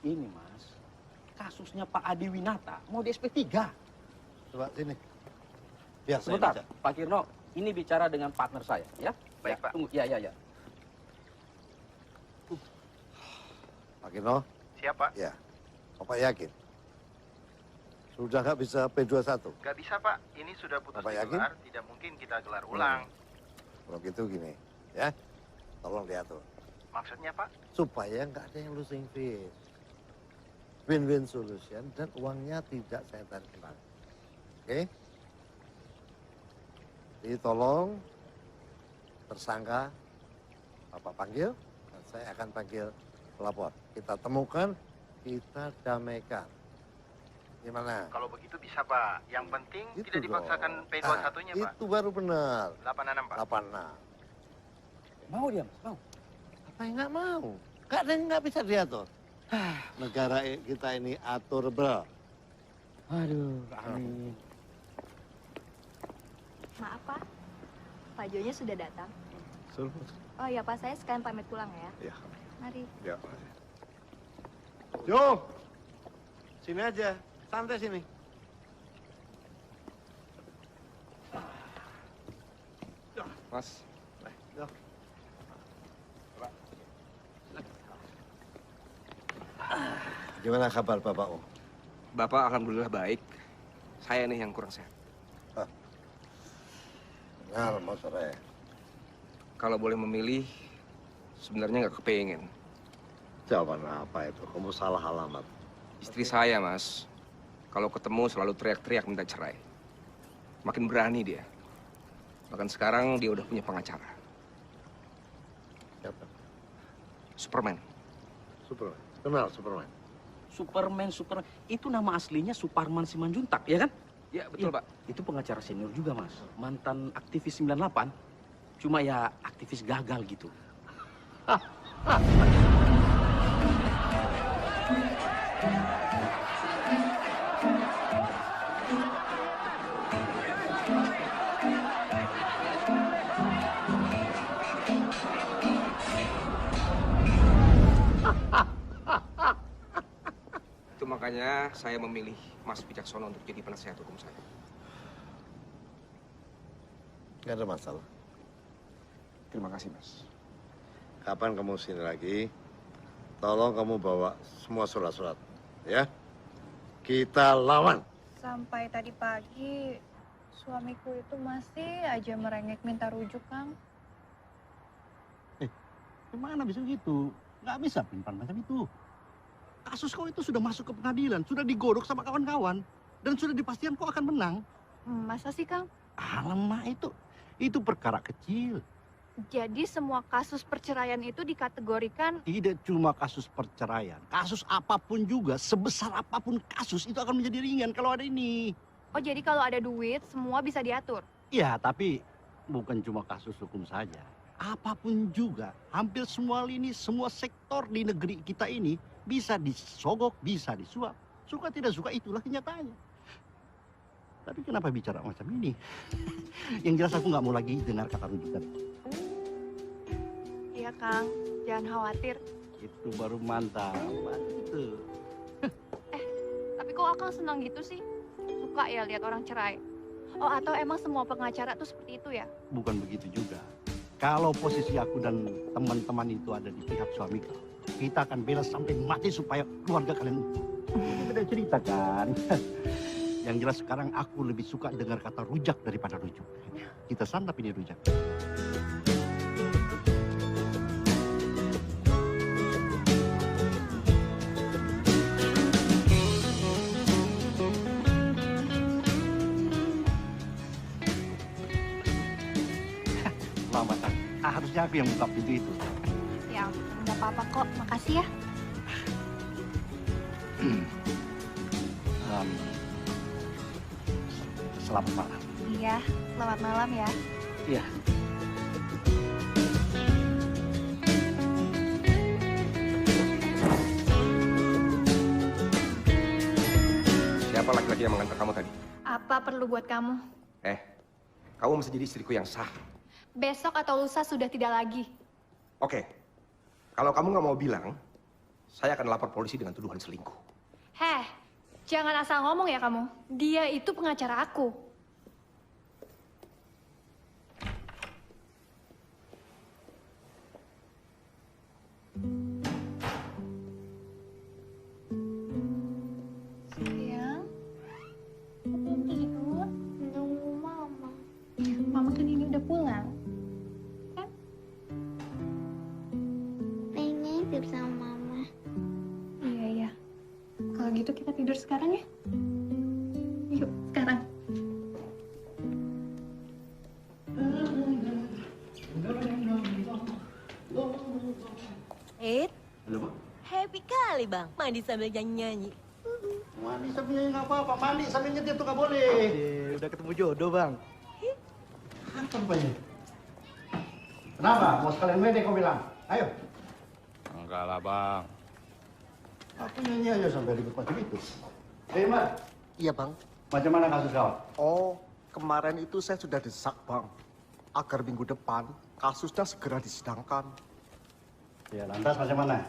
Speaker 3: Ini, Mas, kasusnya Pak Adi Winata, mau di SP3.
Speaker 12: Coba sini. Biar saya
Speaker 3: Sebentar,
Speaker 12: baca.
Speaker 3: Pak Kirno, ini bicara dengan partner saya, ya?
Speaker 17: Baik,
Speaker 3: Ya,
Speaker 17: Pak.
Speaker 3: Tunggu, ya.
Speaker 12: Pak Kino?
Speaker 17: Siapa?
Speaker 12: Ya. Bapak yakin? Sudah nggak bisa P21?
Speaker 17: Gak bisa, Pak. Ini sudah putus
Speaker 12: Bapak yakin?
Speaker 17: digelar. Tidak mungkin kita gelar ulang.
Speaker 12: Kalau gitu gini, ya. Tolong diatur.
Speaker 17: Maksudnya, Pak?
Speaker 12: Supaya nggak ada yang losing fees. Win-win solution dan uangnya tidak saya tarik kembali. Oke? Jadi tolong tersangka Bapak panggil dan saya akan panggil pelapor. Kita temukan, kita damaikan. Gimana?
Speaker 17: Kalau begitu bisa, Pak. Yang penting
Speaker 12: Itu
Speaker 17: tidak dipaksakan
Speaker 12: dong.
Speaker 17: P21-nya, Pak.
Speaker 12: Itu baru benar.
Speaker 17: 86, Pak.
Speaker 12: 86.
Speaker 3: Mau dia, Mas? Mau?
Speaker 12: Apa yang nggak mau? Nggak ada yang nggak bisa diatur. Negara kita ini aturable.
Speaker 3: Aduh, amin.
Speaker 18: Maaf, Pak. Pak Jonya sudah datang.
Speaker 12: Suruh.
Speaker 18: Oh ya, Pak. Saya sekalian pamit pulang ya.
Speaker 12: Ya.
Speaker 18: Mari.
Speaker 12: Ya. Jo, sini aja. Santai sini.
Speaker 10: Mas.
Speaker 12: Jo. Gimana kabar Bapakmu?
Speaker 10: Bapak alhamdulillah baik. Saya nih yang kurang sehat.
Speaker 12: Benar, mau sore.
Speaker 10: Kalau boleh memilih, sebenarnya nggak kepengen.
Speaker 12: Jawaban apa itu? Kamu salah alamat.
Speaker 10: Istri saya, Mas. Kalau ketemu selalu teriak-teriak minta cerai. Makin berani dia. Bahkan sekarang dia udah punya pengacara.
Speaker 12: Siapa?
Speaker 10: Superman.
Speaker 12: Superman. Kenal Superman.
Speaker 3: Superman. Itu nama aslinya Suparman Simanjuntak, ya kan?
Speaker 10: Ya, betul, Pak.
Speaker 3: Itu pengacara senior juga, Mas. Mantan aktivis 98. Cuma ya aktivis gagal gitu.
Speaker 10: Itu makanya saya memilih Mas Wicaksono untuk jadi penasehat hukum saya.
Speaker 12: Nggak ada masalah.
Speaker 10: Terima kasih, Mas.
Speaker 12: Kapan kamu sini lagi? Tolong kamu bawa semua surat-surat, ya. Kita lawan.
Speaker 7: Sampai tadi pagi, suamiku itu masih aja merengek minta rujuk, Kang.
Speaker 1: Gimana bisa gitu? Nggak bisa pimpan macam itu. Kasus kau itu sudah masuk ke pengadilan, sudah digodok sama kawan-kawan, dan sudah dipastikan kau akan menang.
Speaker 7: Masa sih, Kang?
Speaker 1: Alamak, itu perkara kecil.
Speaker 7: Jadi semua kasus perceraian itu dikategorikan...
Speaker 1: Tidak cuma kasus perceraian, kasus apapun juga, sebesar apapun kasus itu akan menjadi ringan kalau ada ini.
Speaker 7: Oh, jadi kalau ada duit, semua bisa diatur?
Speaker 1: Ya, tapi bukan cuma kasus hukum saja. Apapun juga, hampir semua lini, semua sektor di negeri kita ini bisa disogok, bisa disuap. Suka tidak suka, itulah kenyataannya. Tapi kenapa bicara macam ini? Yang jelas aku nggak mau lagi dengar kata rujukan.
Speaker 7: Iya, Kang. Jangan khawatir.
Speaker 1: Itu baru mantap. Itu.
Speaker 7: Tapi kok Akang senang gitu sih? Suka ya lihat orang cerai? Oh, atau emang semua pengacara tuh seperti itu ya?
Speaker 1: Bukan begitu juga. Kalau posisi aku dan teman-teman itu ada di pihak suami kau, kita akan bela sampai mati supaya keluarga kalian utuh. Itu beda cerita kan. Yang jelas sekarang aku lebih suka dengar kata rujak daripada rujuk. Kita santap ini rujak. Selamat. Harusnya aku yang buka pintu itu.
Speaker 7: Ya, nggak apa-apa kok. Makasih ya.
Speaker 1: Selamat malam.
Speaker 7: Iya, selamat malam ya.
Speaker 1: Iya.
Speaker 10: Siapa laki-laki yang mengantar kamu tadi?
Speaker 7: Apa perlu buat kamu?
Speaker 10: Kamu mesti jadi istriku yang sah.
Speaker 18: Besok atau lusa sudah tidak lagi.
Speaker 10: Oke, kalau kamu nggak mau bilang, saya akan lapor polisi dengan tuduhan selingkuh.
Speaker 18: Heh, jangan asal ngomong ya kamu. Dia itu pengacara aku.
Speaker 7: Sayang, belum tidur?
Speaker 9: Nunggu mama.
Speaker 7: Mama kan ini udah pulang.
Speaker 9: Pengen tidur sama mama.
Speaker 7: Iya, iya. Kalau gitu kita tidur sekarang ya? Yuk, sekarang.
Speaker 1: Halo, Pak.
Speaker 6: Happy kali bang, mandi sambil nyanyi-nyanyi.
Speaker 1: Mandi sambil nyanyi nggak apa-apa. Mandi sambil nyetir tuh nggak boleh.
Speaker 15: Udah ketemu jodoh, Bang.
Speaker 1: Apa rupanya? Kenapa? Mau sekalian WD kau bilang? Ayo.
Speaker 4: Enggak lah, Bang.
Speaker 1: Aku nyanyi aja sampai ribut macam itu. Mas.
Speaker 5: Iya, Bang.
Speaker 1: Macam mana kasus kau?
Speaker 5: Oh, kemarin itu saya sudah desak, Bang. Agar minggu depan kasusnya segera disidangkan.
Speaker 1: Ya, lantas macam mana?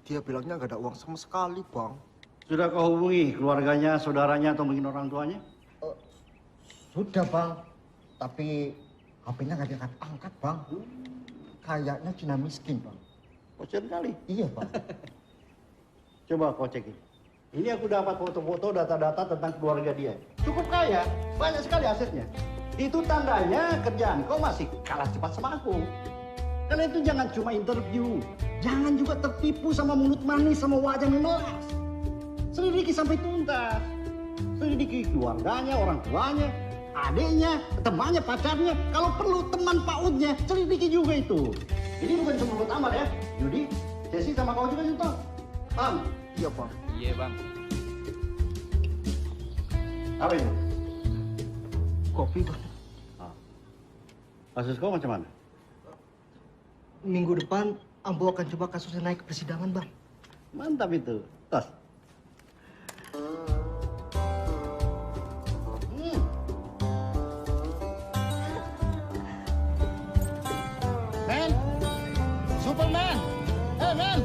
Speaker 5: Dia bilangnya nggak ada uang sama sekali, Bang.
Speaker 1: Sudah kau hubungi keluarganya, saudaranya, atau mungkin orang tuanya?
Speaker 5: Sudah, Bang. Tapi HP-nya nggak diangkat-angkat, Bang. Kayaknya Cina miskin, Bang.
Speaker 1: Bocor kali?
Speaker 5: Iya, Bang.
Speaker 1: Coba kau cek ini. Ini aku dapat foto-foto, data-data tentang keluarga dia. Cukup kaya, banyak sekali asetnya. Itu tandanya kerjaan kau masih kalah cepat sama aku. Karena itu jangan cuma interview. Jangan juga tertipu sama mulut manis, sama wajah memelas. Selidiki sampai tuntas. Selidiki keluarganya, orang tuanya, adiknya, temannya, pacarnya. Kalau perlu teman pautnya, selidiki juga itu. Ini bukan cuma buat Amar ya. Judi, Cesi sama kau juga nonton. Paham?
Speaker 5: Iya, Bang.
Speaker 4: Iya, Bang.
Speaker 1: Apa itu?
Speaker 5: Kopi, Bang.
Speaker 1: Kasus kau macam mana?
Speaker 5: Minggu depan, Ambo akan coba kasusnya naik ke persidangan, Bang.
Speaker 1: Mantap itu. Tos.
Speaker 16: Man, Superman, hey man.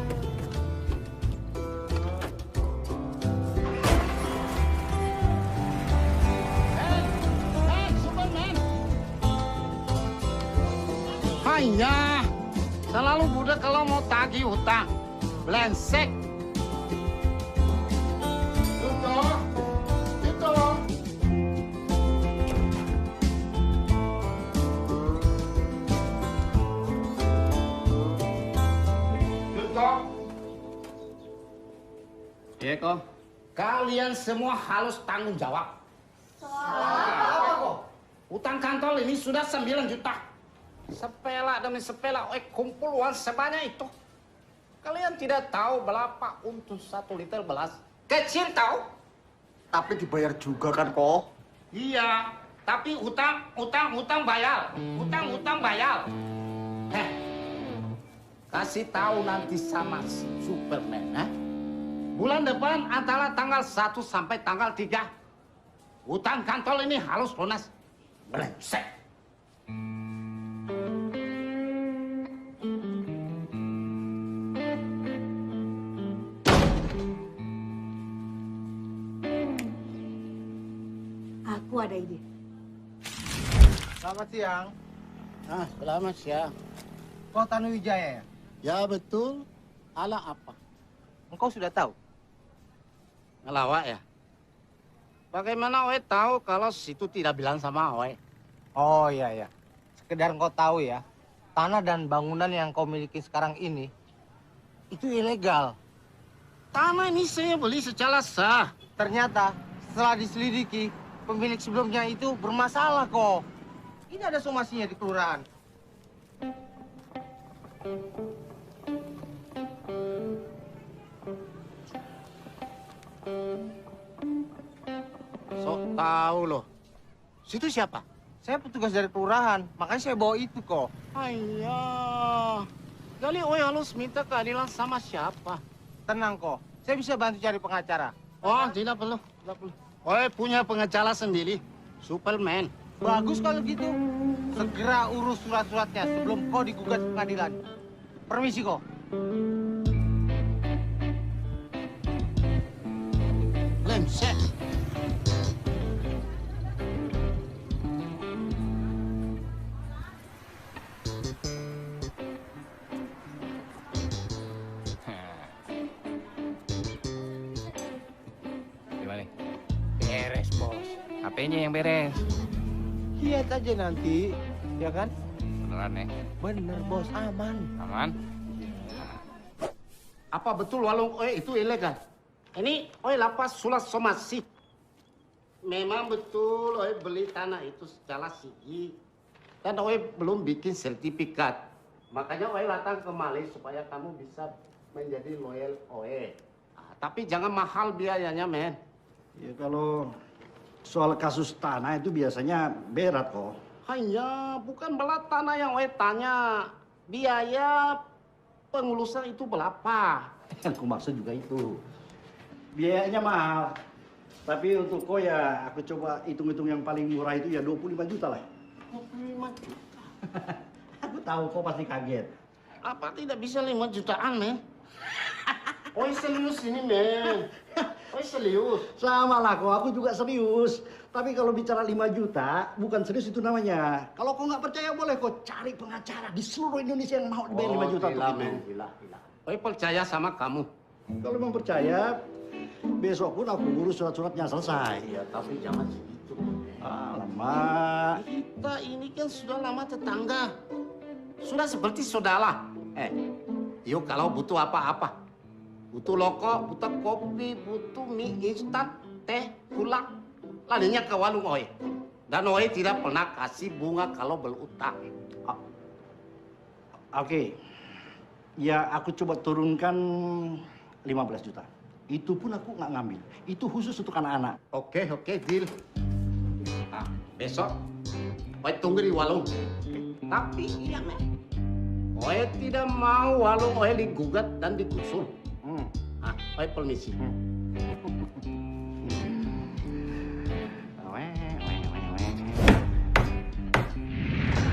Speaker 16: Man, Superman. Hanya, selalu budak kalau mau tagih hutang. Blensek. Itu.
Speaker 1: Iya kok.
Speaker 16: Kalian semua harus tanggung jawab. Apa kok? Utang kantor ini sudah 9 juta. Sepela demi sepela, kumpul uang sebanyak itu. Kalian tidak tahu berapa untuk 1 liter beras. Kecil tahu?
Speaker 5: Tapi dibayar juga kan, kok?
Speaker 16: Iya, tapi utang bayar. Utang bayar. Kasih tahu nanti sama si Superman, bulan depan antara tanggal 1 sampai tanggal 3. Utang kantor ini harus lunas. Brengsek.
Speaker 6: Aku ada ide.
Speaker 15: Selamat siang.
Speaker 16: Selamat siang.
Speaker 15: Kau Tanuwijaya ya?
Speaker 16: Ya betul. Ala apa?
Speaker 15: Engkau sudah tahu?
Speaker 16: Ngelawak ya? Bagaimana Oe tahu kalau situ tidak bilang sama Oe?
Speaker 15: Oh iya ya. Sekedar engkau tahu ya, tanah dan bangunan yang kau miliki sekarang ini itu ilegal.
Speaker 16: Tanah ini saya beli secara sah.
Speaker 15: Ternyata setelah diselidiki, pemilik sebelumnya itu bermasalah kok. Ini ada somasinya di kelurahan.
Speaker 16: Sok tahu loh. Situ siapa?
Speaker 15: Saya petugas dari kelurahan, makanya saya bawa itu kok.
Speaker 16: Ayah. Kali Oe harus minta keadilan sama siapa?
Speaker 15: Tenang kok, saya bisa bantu cari pengacara.
Speaker 16: Oh, tidak perlu. Oe punya pengacara sendiri. Superman.
Speaker 19: Bagus kalau gitu. Segera urus surat-suratnya sebelum kau digugat ke pengadilan. Permisi kau. Lemsek.
Speaker 10: Gimana? Beres, Bos. HP-nya yang beres.
Speaker 19: Lihat aja nanti, ya kan?
Speaker 10: Beneran ya?
Speaker 19: Bener, Bos. Aman.
Speaker 10: Aman?
Speaker 16: Apa betul warung Oe itu ilegal? Ini Oe lapas sulat somasi. Memang betul Oe beli tanah itu secara sigi. Dan Oe belum bikin sertifikat. Makanya Oe datang kemari supaya kamu bisa menjadi loyal Oe. Tapi jangan mahal biayanya, men.
Speaker 1: Ya kalau soal kasus tanah itu biasanya berat kok.
Speaker 16: Hanya bukan belat tanah yang Oe tanya. Biaya pengurusan itu berapa?
Speaker 1: Aku maksud juga itu. Biayanya mahal. Tapi untuk kau ya aku coba hitung-hitung yang paling murah itu ya 25 juta lah.
Speaker 16: 25 juta?
Speaker 1: Aku tahu kau pasti kaget.
Speaker 16: Apa tidak bisa 5 jutaan, men? Oe serius ini, men. Oe serius.
Speaker 1: Sama lah kok, aku juga serius. Tapi kalau bicara 5 juta, bukan serius itu namanya. Kalau kau nggak percaya boleh kau cari pengacara di seluruh Indonesia yang mau dibayar 5 juta untuk itu.
Speaker 16: Gila. Oe percaya sama kamu.
Speaker 1: Kalau memang percaya, besok pun aku urus surat-suratnya selesai.
Speaker 16: Ya, tapi jangan segitu.
Speaker 1: Alamak.
Speaker 16: Kita ini kan sudah lama tetangga. Sudah seperti saudara. Yuk kalau butuh apa-apa. Butuh rokok, butuh kopi, butuh mie instan, teh, gula. Larinya ke warung Oe. Dan Oe tidak pernah kasih bunga kalau berutang.
Speaker 1: Oke. Ya aku coba turunkan 15 juta. Itu pun aku nggak ngambil. Itu khusus untuk anak-anak.
Speaker 16: Oke, deal. Besok Oe tunggu di warung. Tapi iya, men. Oe tidak mau warung Oe digugat dan digusur. Oe permisi.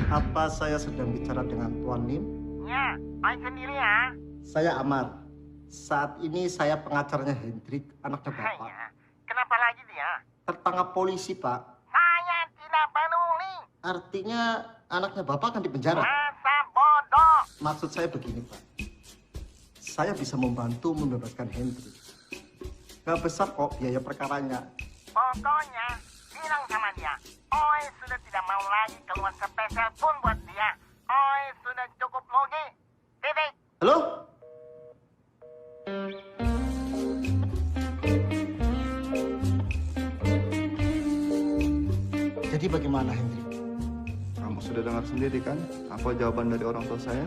Speaker 5: Apa saya sedang bicara dengan Tuan Lim?
Speaker 17: Ya, Oe sendiri ya.
Speaker 5: Saya Amar. Saat ini saya pengacaranya Hendrik, anaknya Bapak.
Speaker 17: Kenapa lagi dia?
Speaker 5: Tertangkap polisi, Pak.
Speaker 17: Saya tidak peduli.
Speaker 5: Artinya anaknya Bapak akan dipenjara.
Speaker 17: Masa bodoh.
Speaker 5: Maksud saya begini, Pak. Saya bisa membantu membebaskan Hendrik. Gak besar kok biaya perkaranya.
Speaker 17: Pokoknya, bilang sama dia. Oe sudah tidak mau lagi keluar spesial pun buat dia. Oe sudah cukup logi. Titik.
Speaker 5: Halo? Jadi bagaimana, Hendrik?
Speaker 20: Kamu sudah dengar sendiri kan apa jawaban dari orang tua saya?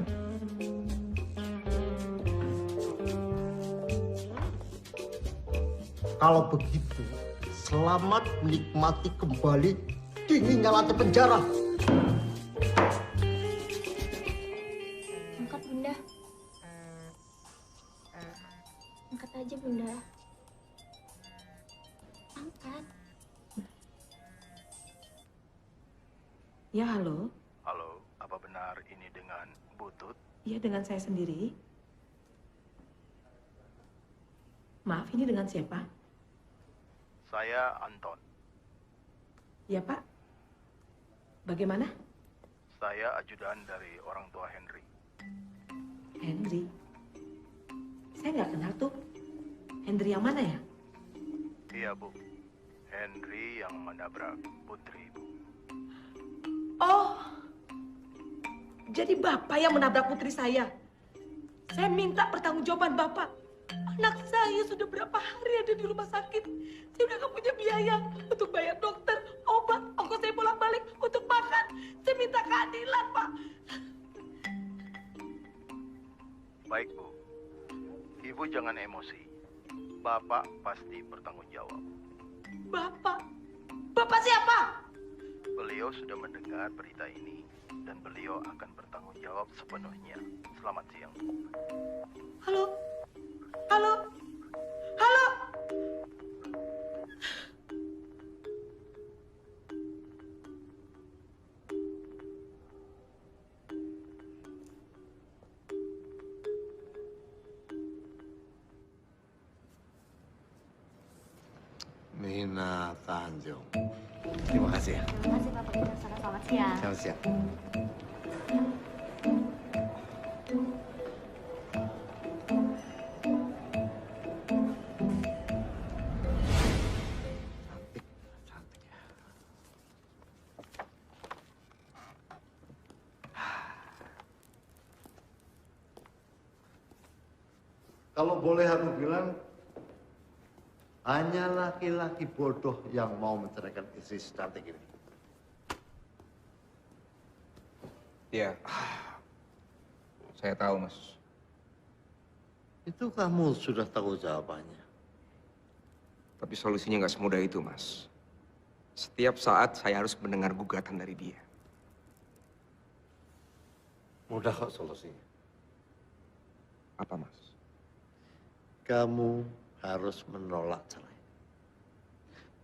Speaker 5: Kalau begitu, selamat menikmati kembali dinginnya lantai penjara.
Speaker 9: Angkat, Bunda. Angkat aja, Bunda. Angkat.
Speaker 14: Ya, halo.
Speaker 17: Halo, apa benar ini dengan Butut?
Speaker 14: Iya, dengan saya sendiri. Maaf, ini dengan siapa?
Speaker 17: Saya Anton.
Speaker 14: Ya, Pak. Bagaimana?
Speaker 17: Saya ajudan dari orang tua Henry.
Speaker 14: Henry. Saya nggak kenal tuh. Henry yang mana ya?
Speaker 17: Iya, Bu. Henry yang menabrak Putri, Bu.
Speaker 14: Oh, jadi Bapak yang menabrak putri saya. Saya minta pertanggungjawaban Bapak. Anak saya sudah berapa hari ada di rumah sakit. Saya udah nggak punya biaya untuk bayar dokter, obat, ongkos saya bolak-balik untuk makan. Saya minta keadilan, Pak.
Speaker 17: Baik, Bu. Ibu jangan emosi. Bapak pasti bertanggung jawab.
Speaker 14: Bapak? Bapak siapa?
Speaker 17: Beliau sudah mendengar berita ini dan beliau akan bertanggung jawab sepenuhnya. Selamat siang.
Speaker 14: Halo? Halo? Halo?
Speaker 12: Nina Tanjung. Terima kasih ya.
Speaker 9: Terima kasih Bapak Kita. Selamat siang.
Speaker 12: Selamat siang. Kalau boleh aku bilang, hanya laki-laki bodoh yang mau menceraikan istri secantik ini.
Speaker 10: Ya, saya tahu, Mas.
Speaker 12: Itu kamu sudah tahu jawabannya.
Speaker 10: Tapi solusinya nggak semudah itu, Mas. Setiap saat saya harus mendengar gugatan dari dia.
Speaker 12: Mudah kok solusinya.
Speaker 10: Apa, Mas?
Speaker 12: Kamu harus menolak cerai.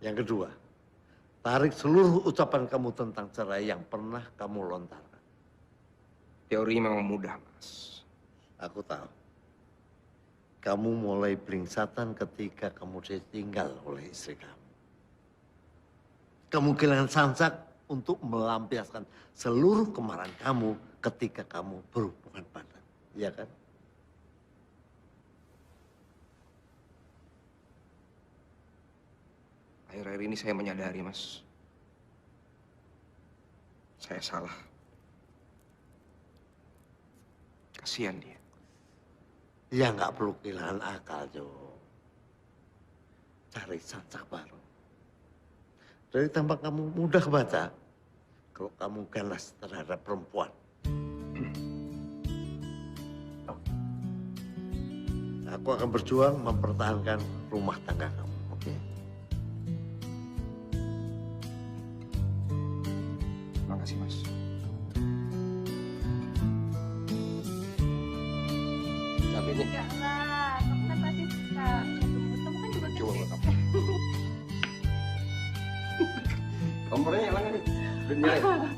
Speaker 12: Yang kedua, tarik seluruh ucapan kamu tentang cerai yang pernah kamu lontarkan.
Speaker 10: Teori memang mudah, Mas.
Speaker 12: Aku tahu. Kamu mulai belingsatan ketika kamu ditinggal oleh istri kamu. Kamu kehilangan sansak untuk melampiaskan seluruh kemarahan kamu ketika kamu berhubungan badan. Iya kan?
Speaker 10: Akhir-akhir ini saya menyadari, Mas. Saya salah. Kasihan dia.
Speaker 12: Ya nggak perlu kehilangan akal, Jo. Cari sansak baru. Dari tampak kamu mudah baca, kalau kamu ganas terhadap perempuan. Aku akan berjuang mempertahankan rumah tangga kamu, oke?
Speaker 10: Makasih, Mas. Cabenya.
Speaker 18: Enggak lah, kamu kan pasti suka. Kamu kan juga
Speaker 10: Coba
Speaker 18: kecil.
Speaker 10: buat kamu. Kompornya nyala nggak nih? Udah nyala ya? Udah.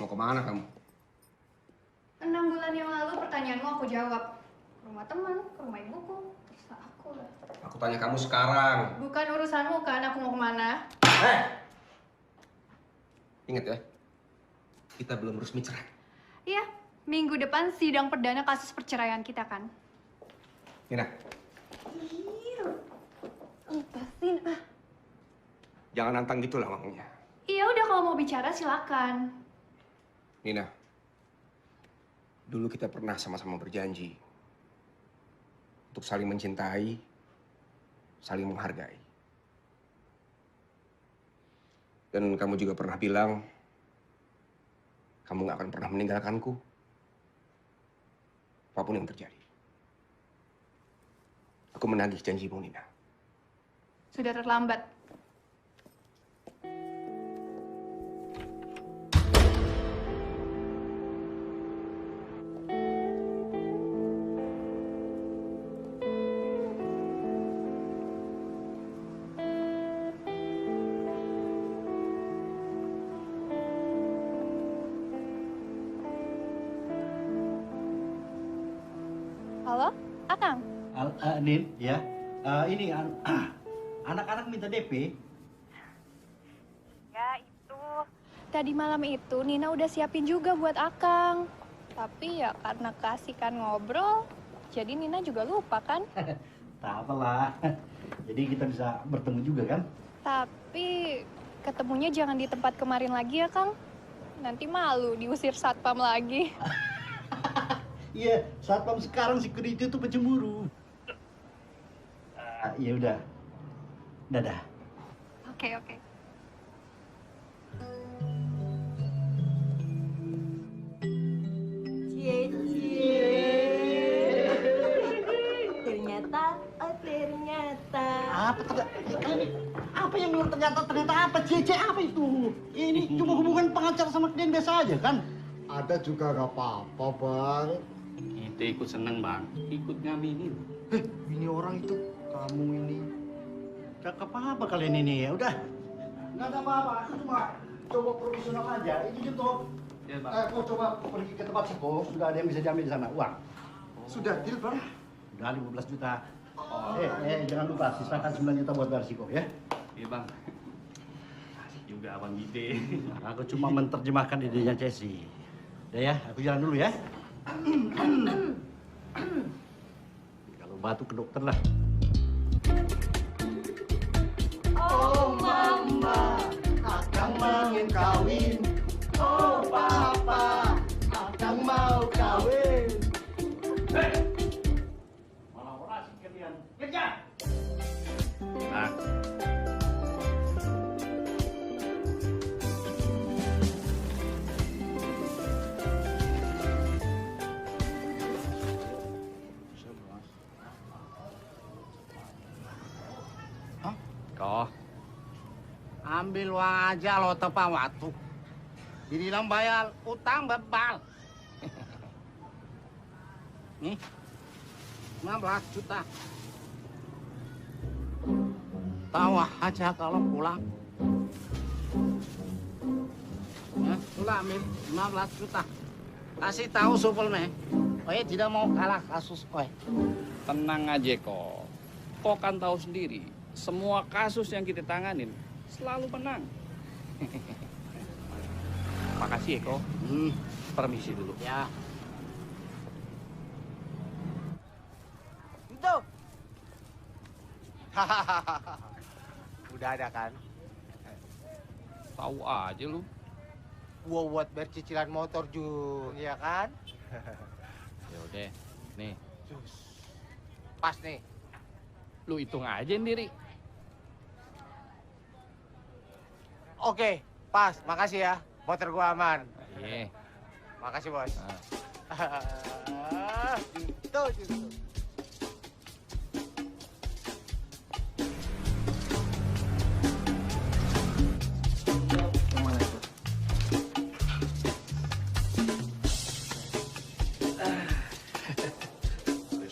Speaker 10: Mau kemana kamu?
Speaker 18: 6 bulan yang lalu pertanyaanmu aku jawab. Ke rumah teman, ke rumah ibuku, terserah aku lah.
Speaker 10: Aku tanya kamu sekarang.
Speaker 18: Bukan urusanmu kan aku mau kemana.
Speaker 10: Ingat ya, kita belum resmi cerai.
Speaker 18: Iya, minggu depan sidang perdana kasus perceraian kita kan.
Speaker 10: Nina,
Speaker 18: Lepasin ah.
Speaker 10: jangan nantang gitu lah ngomongnya.
Speaker 18: Iya udah kalau mau bicara silakan.
Speaker 10: Nina, dulu kita pernah sama-sama berjanji untuk saling mencintai, saling menghargai. Dan kamu juga pernah bilang, kamu gak akan pernah meninggalkanku, apapun yang terjadi. Aku menagih janjimu, Nina.
Speaker 18: Sudah terlambat. Halo, Akang?
Speaker 1: Nin, ya. Ini anak-anak minta DP.
Speaker 18: Ya itu. Tadi malam itu Nina udah siapin juga buat Akang. Tapi ya karena keasikan ngobrol, jadi Nina juga lupa kan?
Speaker 1: Tak apalah. Jadi kita bisa bertemu juga kan?
Speaker 18: Tapi ketemunya jangan di tempat kemarin lagi ya Kang. Nanti malu diusir satpam lagi.
Speaker 1: Iya, satpam sekarang security itu pencemburu. Ya udah. Dadah.
Speaker 18: Oke, oke.
Speaker 6: Ternyata.
Speaker 1: Apa yang bilang ternyata apa? Cece apa itu? Ini cuma hubungan pengacara sama klien biasa aja kan?
Speaker 12: Ada juga gak apa-apa, Bang.
Speaker 3: Kita ikut seneng, Bang. Ikut ngaminin.
Speaker 1: Ini orang itu, kamu ini. Cakep apa kalian ini ya? Udah. Nggak ada apa-apa, aku cuma coba profesional aja. Ini gitu.
Speaker 3: Ya, Bang.
Speaker 1: Kau coba pergi ke tempat Siko, sudah ada yang bisa diambil di sana, uang.
Speaker 12: Sudah deal, Bang?
Speaker 1: Udah 15 juta. Jangan lupa, sisakan 9 juta buat bayar Siko ya.
Speaker 3: Iya, Bang. Asik juga Abang Gide.
Speaker 1: Aku cuma menerjemahkan idenya Cesi. Udah ya, aku jalan dulu ya. Kalau batuk ke dokter lah.
Speaker 5: Oh mama, akang ingin kawin. Oh papa, akang mau kawin.
Speaker 1: Malah orasi kalian. Kerja!
Speaker 3: Nah.
Speaker 16: Kok ambil uang aja lo tepat waktu. Dibilang bayar utang bebal. Nih, 15 juta. Tahu aja kalau pulang. Ya, sudah ambil 15 juta. Kasih tahu supelme. Oye tidak mau kalah kasus, oye.
Speaker 4: Tenang aja kok. Kok kan tahu sendiri, semua kasus yang kita tanganin selalu menang. Makasih Eko. Permisi dulu.
Speaker 16: Ya. Itu. Udah ada kan?
Speaker 4: Tahu aja lu.
Speaker 19: Gua buat bayar cicilan motor juga, ya kan?
Speaker 4: Ya udah, nih.
Speaker 19: Pas nih.
Speaker 4: Lu hitung aja sendiri.
Speaker 19: Oke, pas. Makasih ya. Motor gua aman.
Speaker 4: Iya.
Speaker 19: Makasih, Bos. Gitu.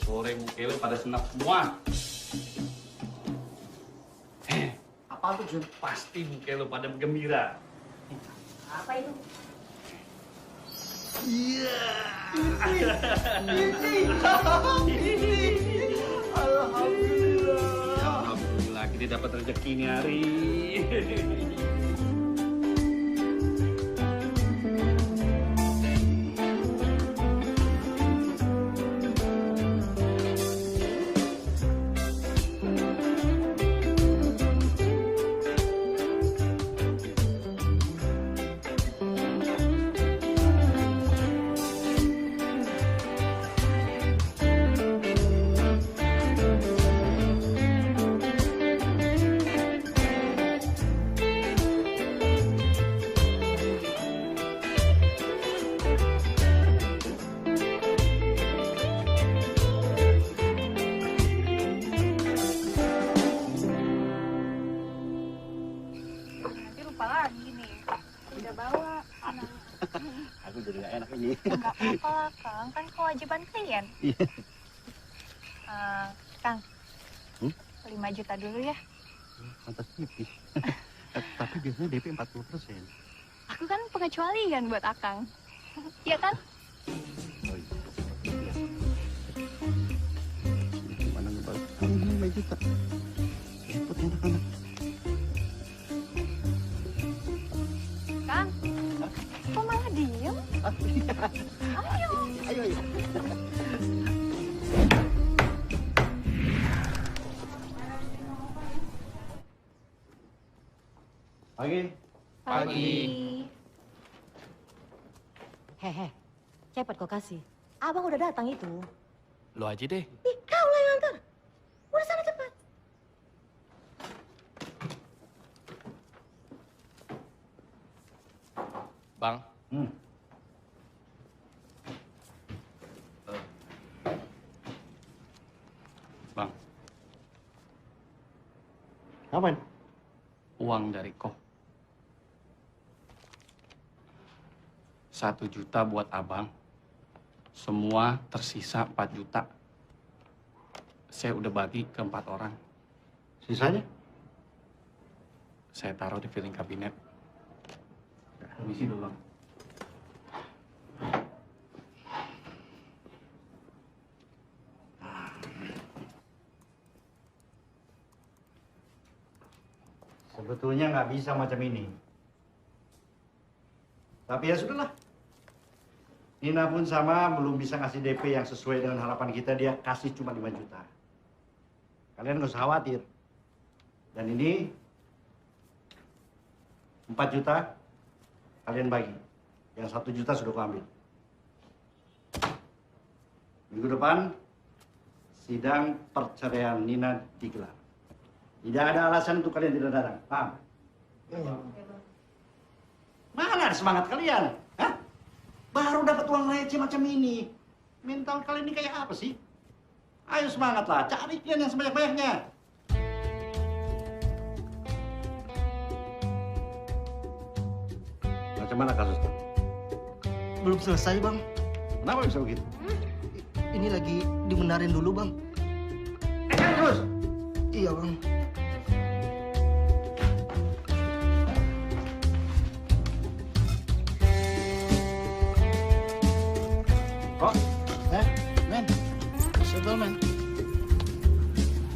Speaker 3: Sore muka lu pada senap semua.
Speaker 1: Apa tuh, Jun?
Speaker 3: Pasti muka lu pada gembira.
Speaker 6: Apa itu?
Speaker 1: Iya.
Speaker 3: Alhamdulillah kita dapat rezeki nih hari.
Speaker 18: Nanti lupa lagi nih. Udah bawa.
Speaker 1: Aku jadi gak enak ini.
Speaker 18: Enggak apa-apa, Kang. Kan kewajiban klien.
Speaker 1: Iya.
Speaker 18: Kang, 5 juta dulu ya.
Speaker 1: Pantas tipis. Tapi biasanya DP 40%.
Speaker 18: Aku kan pengecualian buat Akang. Iya kan?
Speaker 1: Oh iya. Gimana ngebalas? Kamu 5 juta. Repot anak-anak.
Speaker 18: Kang, kok malah diem? Ayo.
Speaker 1: Ayo.
Speaker 6: Pagi. Hehe, cepat kau kasih. Abang udah datang itu.
Speaker 4: Lu aja deh.
Speaker 6: Ih, kau lah yang antar. Udah sana cepat.
Speaker 4: Bang. Bang.
Speaker 12: Ngapain?
Speaker 4: Uang dari Koh. 1 juta buat abang. Semua tersisa 4 juta. Saya udah bagi ke 4 orang.
Speaker 12: Sisanya?
Speaker 4: Saya taruh di filing kabinet. Permisi dulu, Bang.
Speaker 1: Sebetulnya nggak bisa macam ini. Tapi ya sudahlah. Nina pun sama belum bisa ngasih DP yang sesuai dengan harapan kita. Dia kasih cuma 5 juta. Kalian nggak usah khawatir. Dan ini 4 juta kalian bagi. Yang 1 juta sudah aku ambil. Minggu depan sidang perceraian Nina digelar. Tidak ada alasan untuk kalian tidak datang. Paham? Mana ada semangat kalian? Hah? Baru dapat uang receh macam ini. Mental kalian ini kayak apa sih? Ayo semangatlah, cari klien yang sebanyak-banyaknya. Macam mana kasusnya?
Speaker 15: Belum selesai, Bang.
Speaker 1: Kenapa bisa begitu?
Speaker 15: Ini lagi dibenarin dulu, Bang.
Speaker 1: Terus?
Speaker 15: Iya, Bang.
Speaker 1: Oh, men, sebel men.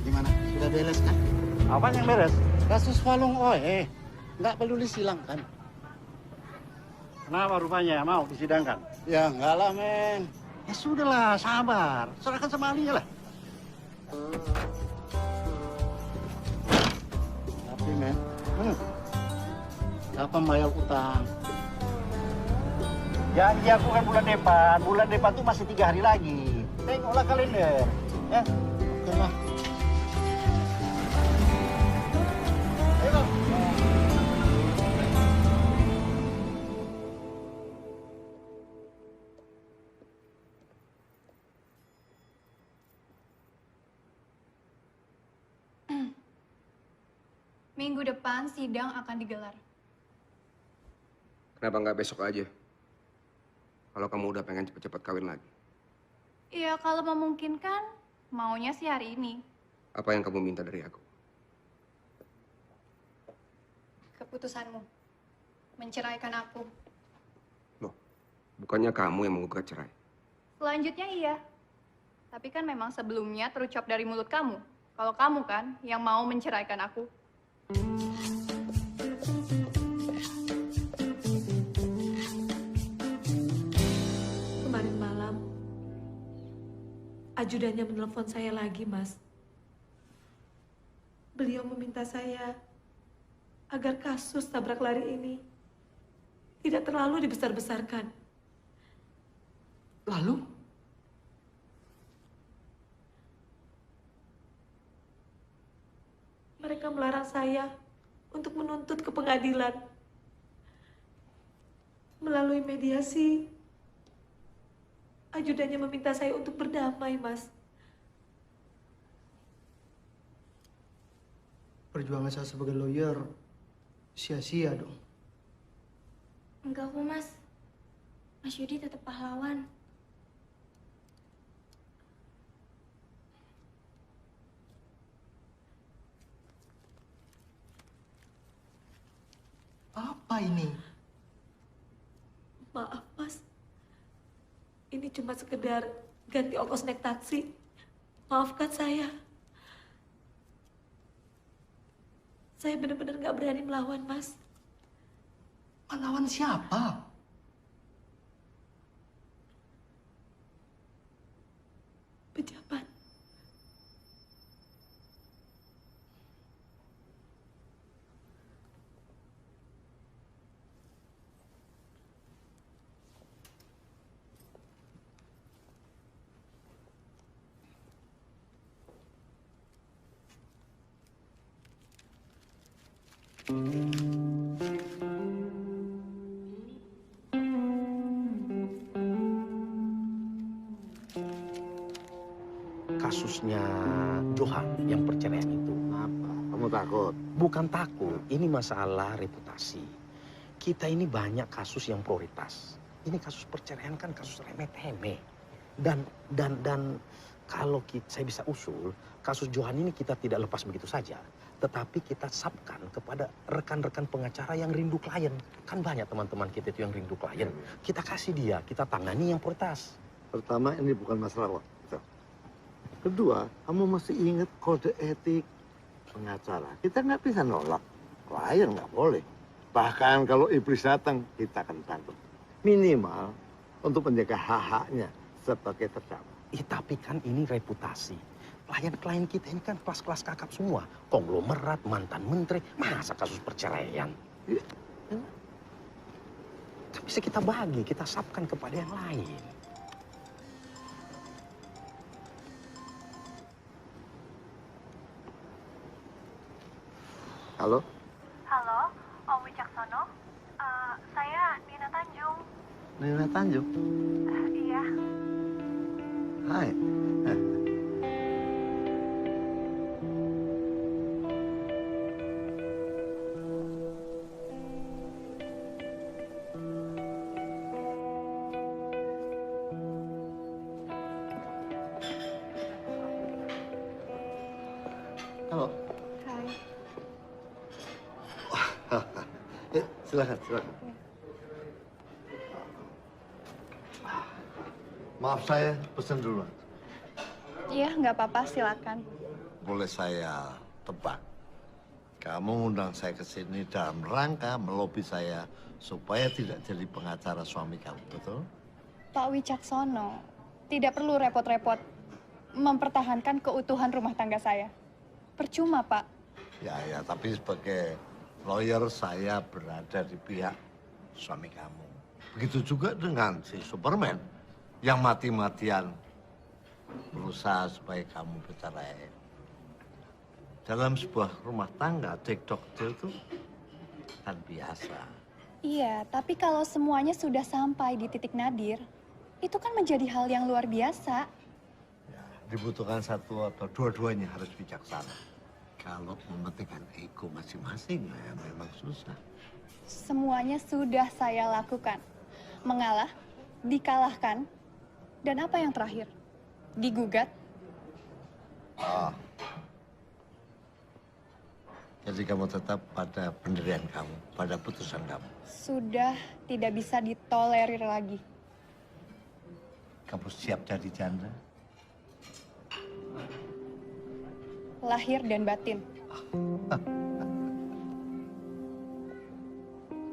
Speaker 16: Gimana? Sudah beres kan?
Speaker 1: Apa yang beres?
Speaker 16: Kasus Walung Oe. Nggak perlu disilangkan.
Speaker 1: Kenapa rupanya mau disidangkan?
Speaker 16: Ya enggak lah, men.
Speaker 1: Ya sudahlah, sabar. Serahkan sama ahlinya lah.
Speaker 16: Tapi, men, kapan bayar utang?
Speaker 1: Janji aku kan bulan depan. Bulan depan tuh masih 3 hari lagi. Tengoklah kalender. Ya.
Speaker 16: Oke, lah.
Speaker 1: Ayo.
Speaker 18: Minggu depan sidang akan digelar.
Speaker 10: Kenapa nggak besok aja? Kalau kamu udah pengen cepet-cepet kawin lagi.
Speaker 18: Iya, kalau memungkinkan, maunya sih hari ini.
Speaker 10: Apa yang kamu minta dari aku?
Speaker 18: Keputusanmu. Menceraikan aku.
Speaker 10: Bukannya kamu yang menggugat cerai.
Speaker 18: Selanjutnya iya. Tapi kan memang sebelumnya terucap dari mulut kamu. Kalau kamu kan yang mau menceraikan aku.
Speaker 14: Kemarin malam, ajudannya menelpon saya lagi, Mas. Beliau meminta saya agar kasus tabrak lari ini tidak terlalu dibesar-besarkan.
Speaker 15: Lalu?
Speaker 14: Mereka melarang saya untuk menuntut ke pengadilan. Melalui mediasi, ajudannya meminta saya untuk berdamai, Mas.
Speaker 15: Perjuangan saya sebagai lawyer sia-sia dong.
Speaker 9: Enggak kok, Mas. Mas Yudi tetap pahlawan.
Speaker 15: Apa ini?
Speaker 14: Maaf, Mas. Ini cuma sekedar ganti ongkos naik taksi. Maafkan saya. Saya benar-benar nggak berani melawan, Mas.
Speaker 15: Melawan siapa?
Speaker 14: Pejabat.
Speaker 3: kasusnya Johan yang perceraian itu.
Speaker 12: Apa? Kamu takut?
Speaker 3: Bukan takut, ini masalah reputasi. Kita ini banyak kasus yang prioritas. Ini kasus perceraian kan kasus remeh-temeh. Dan kalau saya bisa usul, kasus Johan ini kita tidak lepas begitu saja. Tetapi kita subkan kepada rekan-rekan pengacara yang rindu klien. Kan banyak teman-teman kita itu yang rindu klien. Kita kasih dia, kita tangani yang prioritas.
Speaker 12: Pertama, ini bukan masalah waktu. Kedua, kamu masih ingat kode etik pengacara. Kita nggak bisa nolak. Klien nggak boleh. Bahkan kalau iblis datang, kita akan tangkap. Minimal untuk menjaga hak-haknya sebagai terdakwa.
Speaker 3: Tapi kan ini reputasi. Klien-klien kita ini kan kelas-kelas kakap semua. Konglomerat, mantan menteri. Masa kasus perceraian? Bisa kita bagi, kita subkan kepada yang lain.
Speaker 12: Halo?
Speaker 18: Halo, Om Wicaksono. Saya Nina Tanjung.
Speaker 12: Nina Tanjung?
Speaker 18: Iya.
Speaker 12: Hai. Halo.
Speaker 18: Hai.
Speaker 12: Silakan. Maaf saya pesan dulu.
Speaker 18: Iya, nggak apa-apa, silakan.
Speaker 12: Boleh saya tebak? Kamu undang saya ke sini dalam rangka melobi saya supaya tidak jadi pengacara suami kamu, betul?
Speaker 18: Pak Wicaksono, tidak perlu repot-repot mempertahankan keutuhan rumah tangga saya. Percuma, Pak.
Speaker 12: Ya, tapi sebagai lawyer saya berada di pihak suami kamu. Begitu juga dengan si Superman yang mati-matian berusaha supaya kamu bercerai. Dalam sebuah rumah tangga, cekcok itu kan biasa.
Speaker 18: Iya, tapi kalau semuanya sudah sampai di titik nadir, itu kan menjadi hal yang luar biasa.
Speaker 12: Dibutuhkan satu atau dua-duanya harus bijaksana. Kalau mementingkan ego masing-masing, ya memang susah.
Speaker 18: Semuanya sudah saya lakukan. Mengalah, dikalahkan, dan apa yang terakhir? Digugat.
Speaker 12: Jadi kamu tetap pada pendirian kamu, pada putusan kamu.
Speaker 18: Sudah tidak bisa ditolerir lagi.
Speaker 12: Kamu siap jadi janda?
Speaker 18: Lahir dan batin.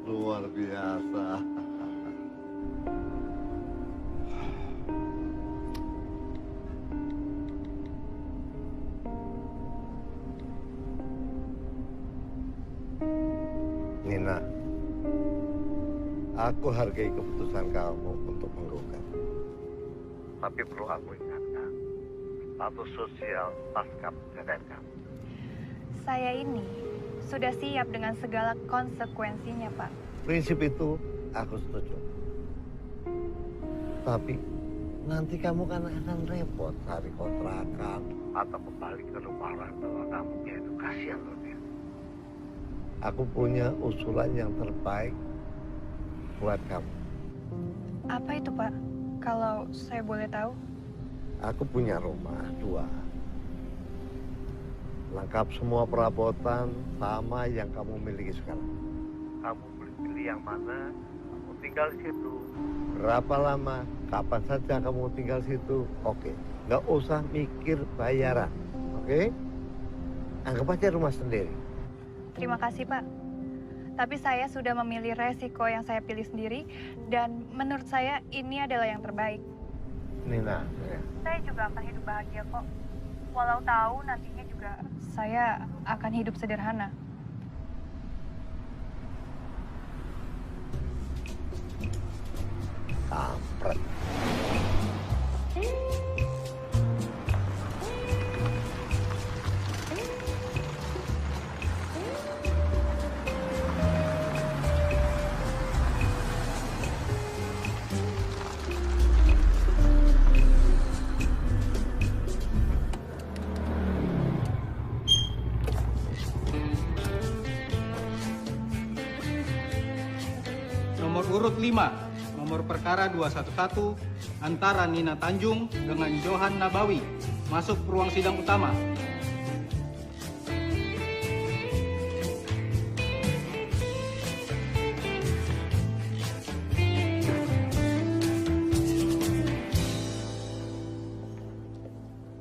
Speaker 12: Luar biasa. Nina, aku hargai keputusan kamu untuk menggugat. Tapi perlu aku ingatkan, status sosial pasca perceraian kamu.
Speaker 18: Saya ini sudah siap dengan segala konsekuensinya, Pak.
Speaker 12: Prinsip itu aku setuju. Tapi nanti kamu kan akan repot cari kontrakan atau kembali ke rumah orang tua kamu, yaitu kasihan loh dia. Aku punya usulan yang terbaik buat kamu.
Speaker 18: Apa itu, Pak? Kalau saya boleh tahu.
Speaker 12: Aku punya rumah 2. Lengkap semua perabotan sama yang kamu miliki sekarang. Kamu boleh pilih yang mana, kamu tinggal di situ. Berapa lama, kapan saja kamu tinggal di situ, oke. Nggak usah mikir bayaran, oke? Anggap aja rumah sendiri.
Speaker 18: Terima kasih, Pak. Tapi saya sudah memilih resiko yang saya pilih sendiri, dan menurut saya ini adalah yang terbaik.
Speaker 12: Nina,
Speaker 18: Saya juga akan hidup bahagia kok. Walau tahu nantinya juga saya akan hidup sederhana.
Speaker 12: Kampret.
Speaker 19: Nomor urut 5, nomor perkara 211 antara Nina Tanjung dengan Johan Nabawi. Masuk ke ruang sidang utama.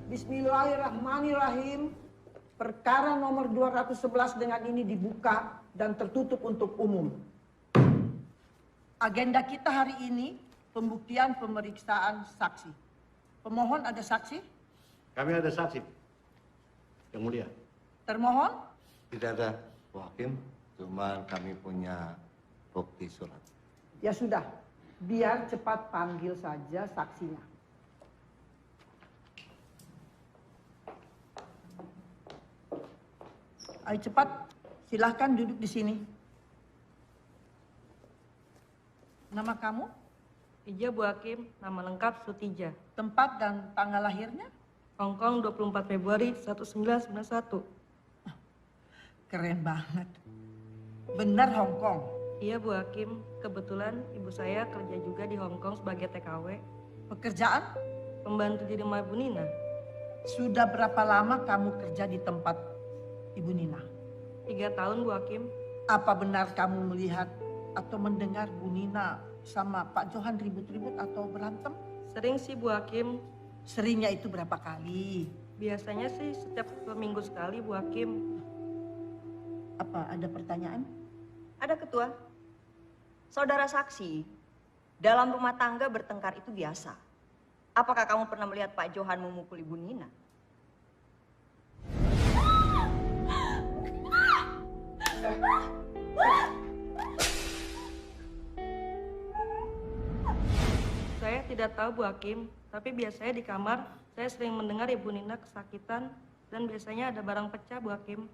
Speaker 14: Bismillahirrahmanirrahim. Perkara nomor 211 dengan ini dibuka dan tertutup untuk umum. Agenda kita hari ini pembuktian pemeriksaan saksi. Pemohon ada saksi?
Speaker 12: Kami ada saksi, Yang Mulia.
Speaker 14: Termohon?
Speaker 12: Tidak ada, Bu Hakim. Cuma kami punya bukti surat.
Speaker 14: Ya sudah, biar cepat panggil saja saksinya. Ayo cepat, silahkan duduk di sini. Nama kamu?
Speaker 21: Ija Bu Hakim, nama lengkap Sutija.
Speaker 14: Tempat dan tanggal lahirnya?
Speaker 21: Hong Kong 24 Februari 1991.
Speaker 14: Keren banget. Benar Hong Kong?
Speaker 21: Iya Bu Hakim, kebetulan ibu saya kerja juga di Hong Kong sebagai TKW.
Speaker 14: Pekerjaan?
Speaker 21: Pembantu di rumah Bu Nina.
Speaker 14: Sudah berapa lama kamu kerja di tempat Ibu Nina?
Speaker 21: 3 tahun Bu Hakim.
Speaker 14: Apa benar kamu melihat atau mendengar Bu Nina sama Pak Johan ribut-ribut atau berantem?
Speaker 21: Sering sih Bu Hakim.
Speaker 14: Seringnya itu berapa kali?
Speaker 21: Biasanya sih setiap 2 minggu sekali Bu Hakim.
Speaker 14: Apa ada pertanyaan?
Speaker 22: Ada Ketua. Saudara saksi, dalam rumah tangga bertengkar itu biasa. Apakah kamu pernah melihat Pak Johan memukul Ibu Nina?
Speaker 21: Saya tidak tahu Bu Hakim, tapi biasanya di kamar saya sering mendengar Ibu Nina kesakitan dan biasanya ada barang pecah Bu Hakim.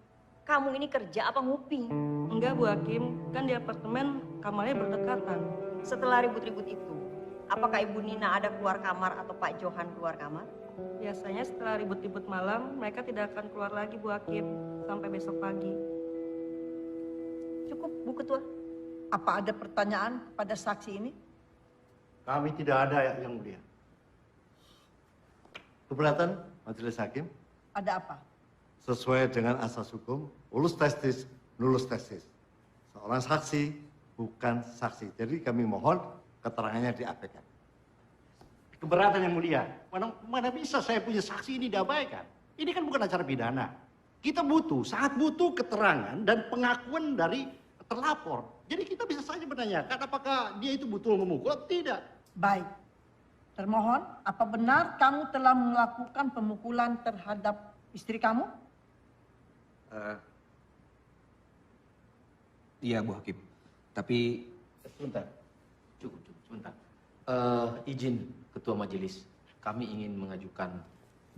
Speaker 22: Kamu ini kerja apa nguping?
Speaker 21: Enggak Bu Hakim, kan di apartemen kamarnya berdekatan.
Speaker 22: Setelah ribut-ribut itu, apakah Ibu Nina ada keluar kamar atau Pak Johan keluar kamar?
Speaker 21: Biasanya setelah ribut-ribut malam, mereka tidak akan keluar lagi Bu Hakim sampai besok pagi.
Speaker 22: Cukup Bu Ketua.
Speaker 14: Apa ada pertanyaan pada saksi ini?
Speaker 12: Kami tidak ada, Yang Mulia. Keberatan Majelis Hakim?
Speaker 14: Ada apa?
Speaker 12: Sesuai dengan asas hukum, ulus testis, nulus testis. Seorang saksi bukan saksi. Jadi kami mohon keterangannya diabaikan.
Speaker 1: Keberatan Yang Mulia. Mana bisa saya punya saksi ini diabaikan? Ini kan bukan acara pidana. Kita sangat butuh keterangan dan pengakuan dari terlapor. Jadi kita bisa saja menanyakan apakah dia itu betul memukul atau tidak.
Speaker 14: Baik. Termohon, apa benar kamu telah melakukan pemukulan terhadap istri kamu?
Speaker 10: Iya Bu Hakim. Tapi
Speaker 23: sebentar. Cukup, sebentar. Izin Ketua Majelis, kami ingin mengajukan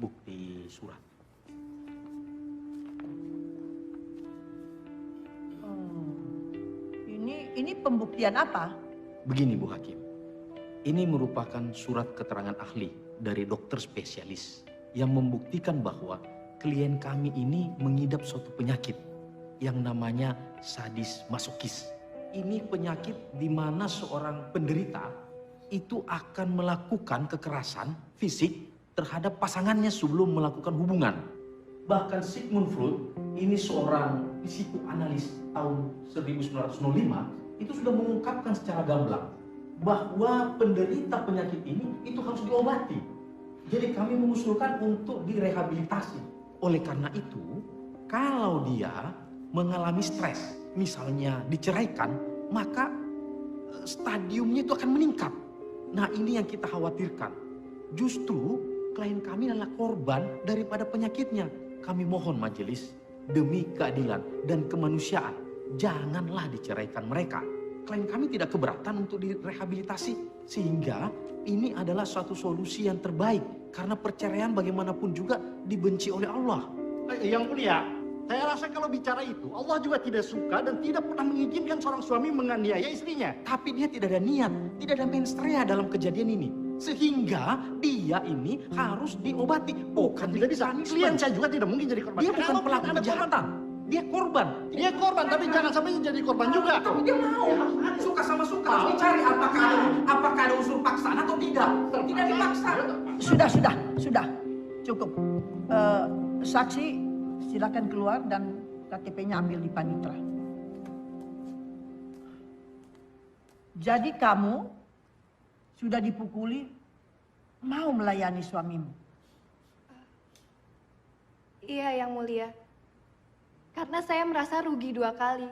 Speaker 23: bukti surat.
Speaker 14: Ini pembuktian apa?
Speaker 23: Begini Bu Hakim, ini merupakan surat keterangan ahli dari dokter spesialis yang membuktikan bahwa klien kami ini mengidap suatu penyakit yang namanya sadis masokis. Ini penyakit di mana seorang penderita itu akan melakukan kekerasan fisik terhadap pasangannya sebelum melakukan hubungan. Bahkan Sigmund Freud, ini seorang psikoanalis tahun 1905, itu sudah mengungkapkan secara gamblang bahwa penderita penyakit ini itu harus diobati. Jadi kami mengusulkan untuk direhabilitasi. Oleh karena itu, kalau dia mengalami stres, misalnya diceraikan, maka stadiumnya itu akan meningkat. Nah ini yang kita khawatirkan. Justru klien kami adalah korban daripada penyakitnya. Kami mohon majelis, demi keadilan dan kemanusiaan, janganlah diceraikan mereka. Klien kami tidak keberatan untuk direhabilitasi. Sehingga ini adalah suatu solusi yang terbaik. Karena perceraian bagaimanapun juga dibenci oleh Allah.
Speaker 1: Yang Mulia, saya rasa kalau bicara itu, Allah juga tidak suka dan tidak pernah mengizinkan seorang suami menganiaya istrinya.
Speaker 23: Tapi dia tidak ada niat, tidak ada mensrea dalam kejadian ini. Sehingga dia ini harus diobati. Bukan
Speaker 1: tidak bisa. Klien saya juga tidak mungkin jadi korban.
Speaker 23: Dia bukan pelaku kejahatan.
Speaker 3: Dia korban.
Speaker 1: Dia korban, tapi jangan sampai jadi korban juga.
Speaker 3: Tapi dia mau. Suka sama suka. Harus dicari apakah ada unsur paksaan atau tidak. Tidak dipaksa.
Speaker 2: Sudah. Cukup. Saksi silakan keluar dan KTP-nya ambil di Panitra. Jadi kamu sudah dipukuli, mau melayani suamimu?
Speaker 18: Iya, Yang Mulia. Karena saya merasa rugi 2 kali.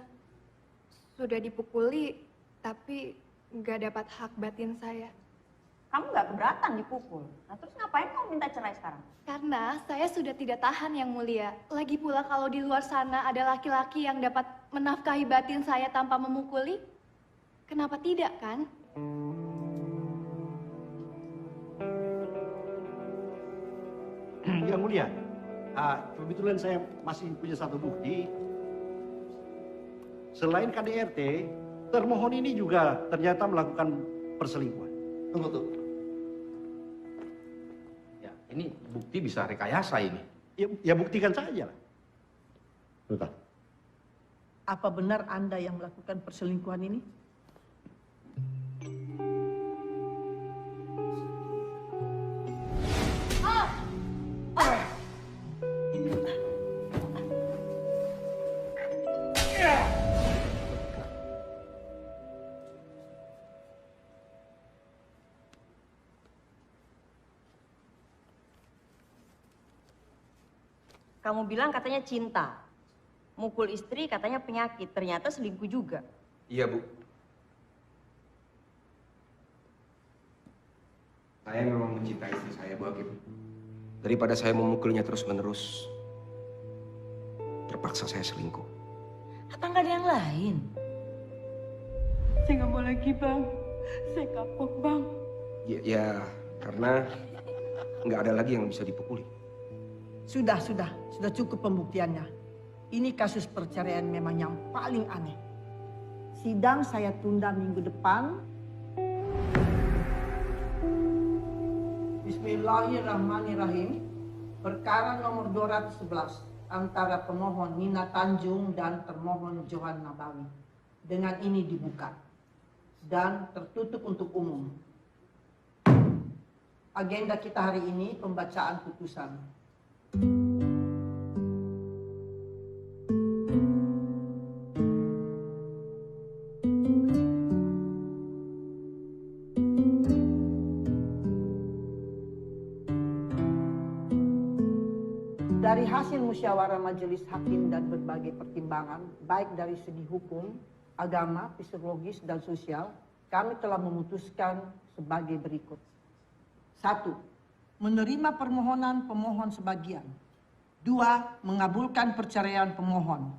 Speaker 18: Sudah dipukuli, tapi nggak dapat hak batin saya.
Speaker 22: Kamu nggak keberatan dipukul. Nah terus ngapain kamu minta cerai sekarang?
Speaker 18: Karena saya sudah tidak tahan, Yang Mulia. Lagi pula kalau di luar sana ada laki-laki yang dapat menafkahi batin saya tanpa memukuli, kenapa tidak, kan?
Speaker 1: Yang Mulia, kebetulan saya masih punya satu bukti. Selain KDRT, termohon ini juga ternyata melakukan perselingkuhan.
Speaker 3: Tunggu. Ya, ini bukti bisa rekayasa ini.
Speaker 1: Ya buktikan saja lah. Betul.
Speaker 2: Apa benar Anda yang melakukan perselingkuhan ini?
Speaker 22: Kamu bilang katanya cinta. Mukul istri katanya penyakit. Ternyata selingkuh juga.
Speaker 10: Iya, Bu. Saya memang mencintai istri saya, Bu Hakim. Daripada saya memukulnya terus-menerus, terpaksa saya selingkuh.
Speaker 22: Apa nggak ada yang lain?
Speaker 14: Saya nggak mau lagi, Bang. Saya kapok, Bang.
Speaker 10: Ya, karena nggak ada lagi yang bisa dipukuli.
Speaker 2: Sudah cukup pembuktiannya. Ini kasus perceraian memang yang paling aneh. Sidang saya tunda minggu depan. Bismillahirrahmanirrahim. Perkara nomor 211 antara pemohon Nina Tanjung dan termohon Johan Nabawi. Dengan ini dibuka dan tertutup untuk umum. Agenda kita hari ini pembacaan putusan. Dari hasil musyawarah majelis hakim dan berbagai pertimbangan, baik dari segi hukum, agama, psikologis, dan sosial, kami telah memutuskan sebagai berikut. 1. Menerima permohonan pemohon sebagian. 2. Mengabulkan perceraian pemohon.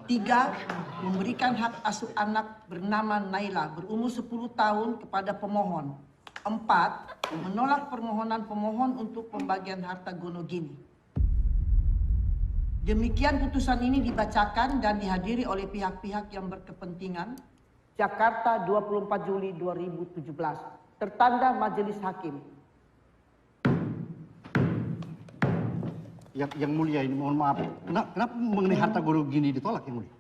Speaker 2: 3. Memberikan hak asuh anak bernama Naila berumur 10 tahun kepada pemohon. 4. Menolak permohonan pemohon untuk pembagian harta gonogini. Demikian putusan ini dibacakan dan dihadiri oleh pihak-pihak yang berkepentingan. Jakarta, 24 Juli 2017. Tertanda Majelis Hakim.
Speaker 1: Yang Mulia ini mohon maaf. Kenapa mengenai harta gonogini ditolak, Yang Mulia?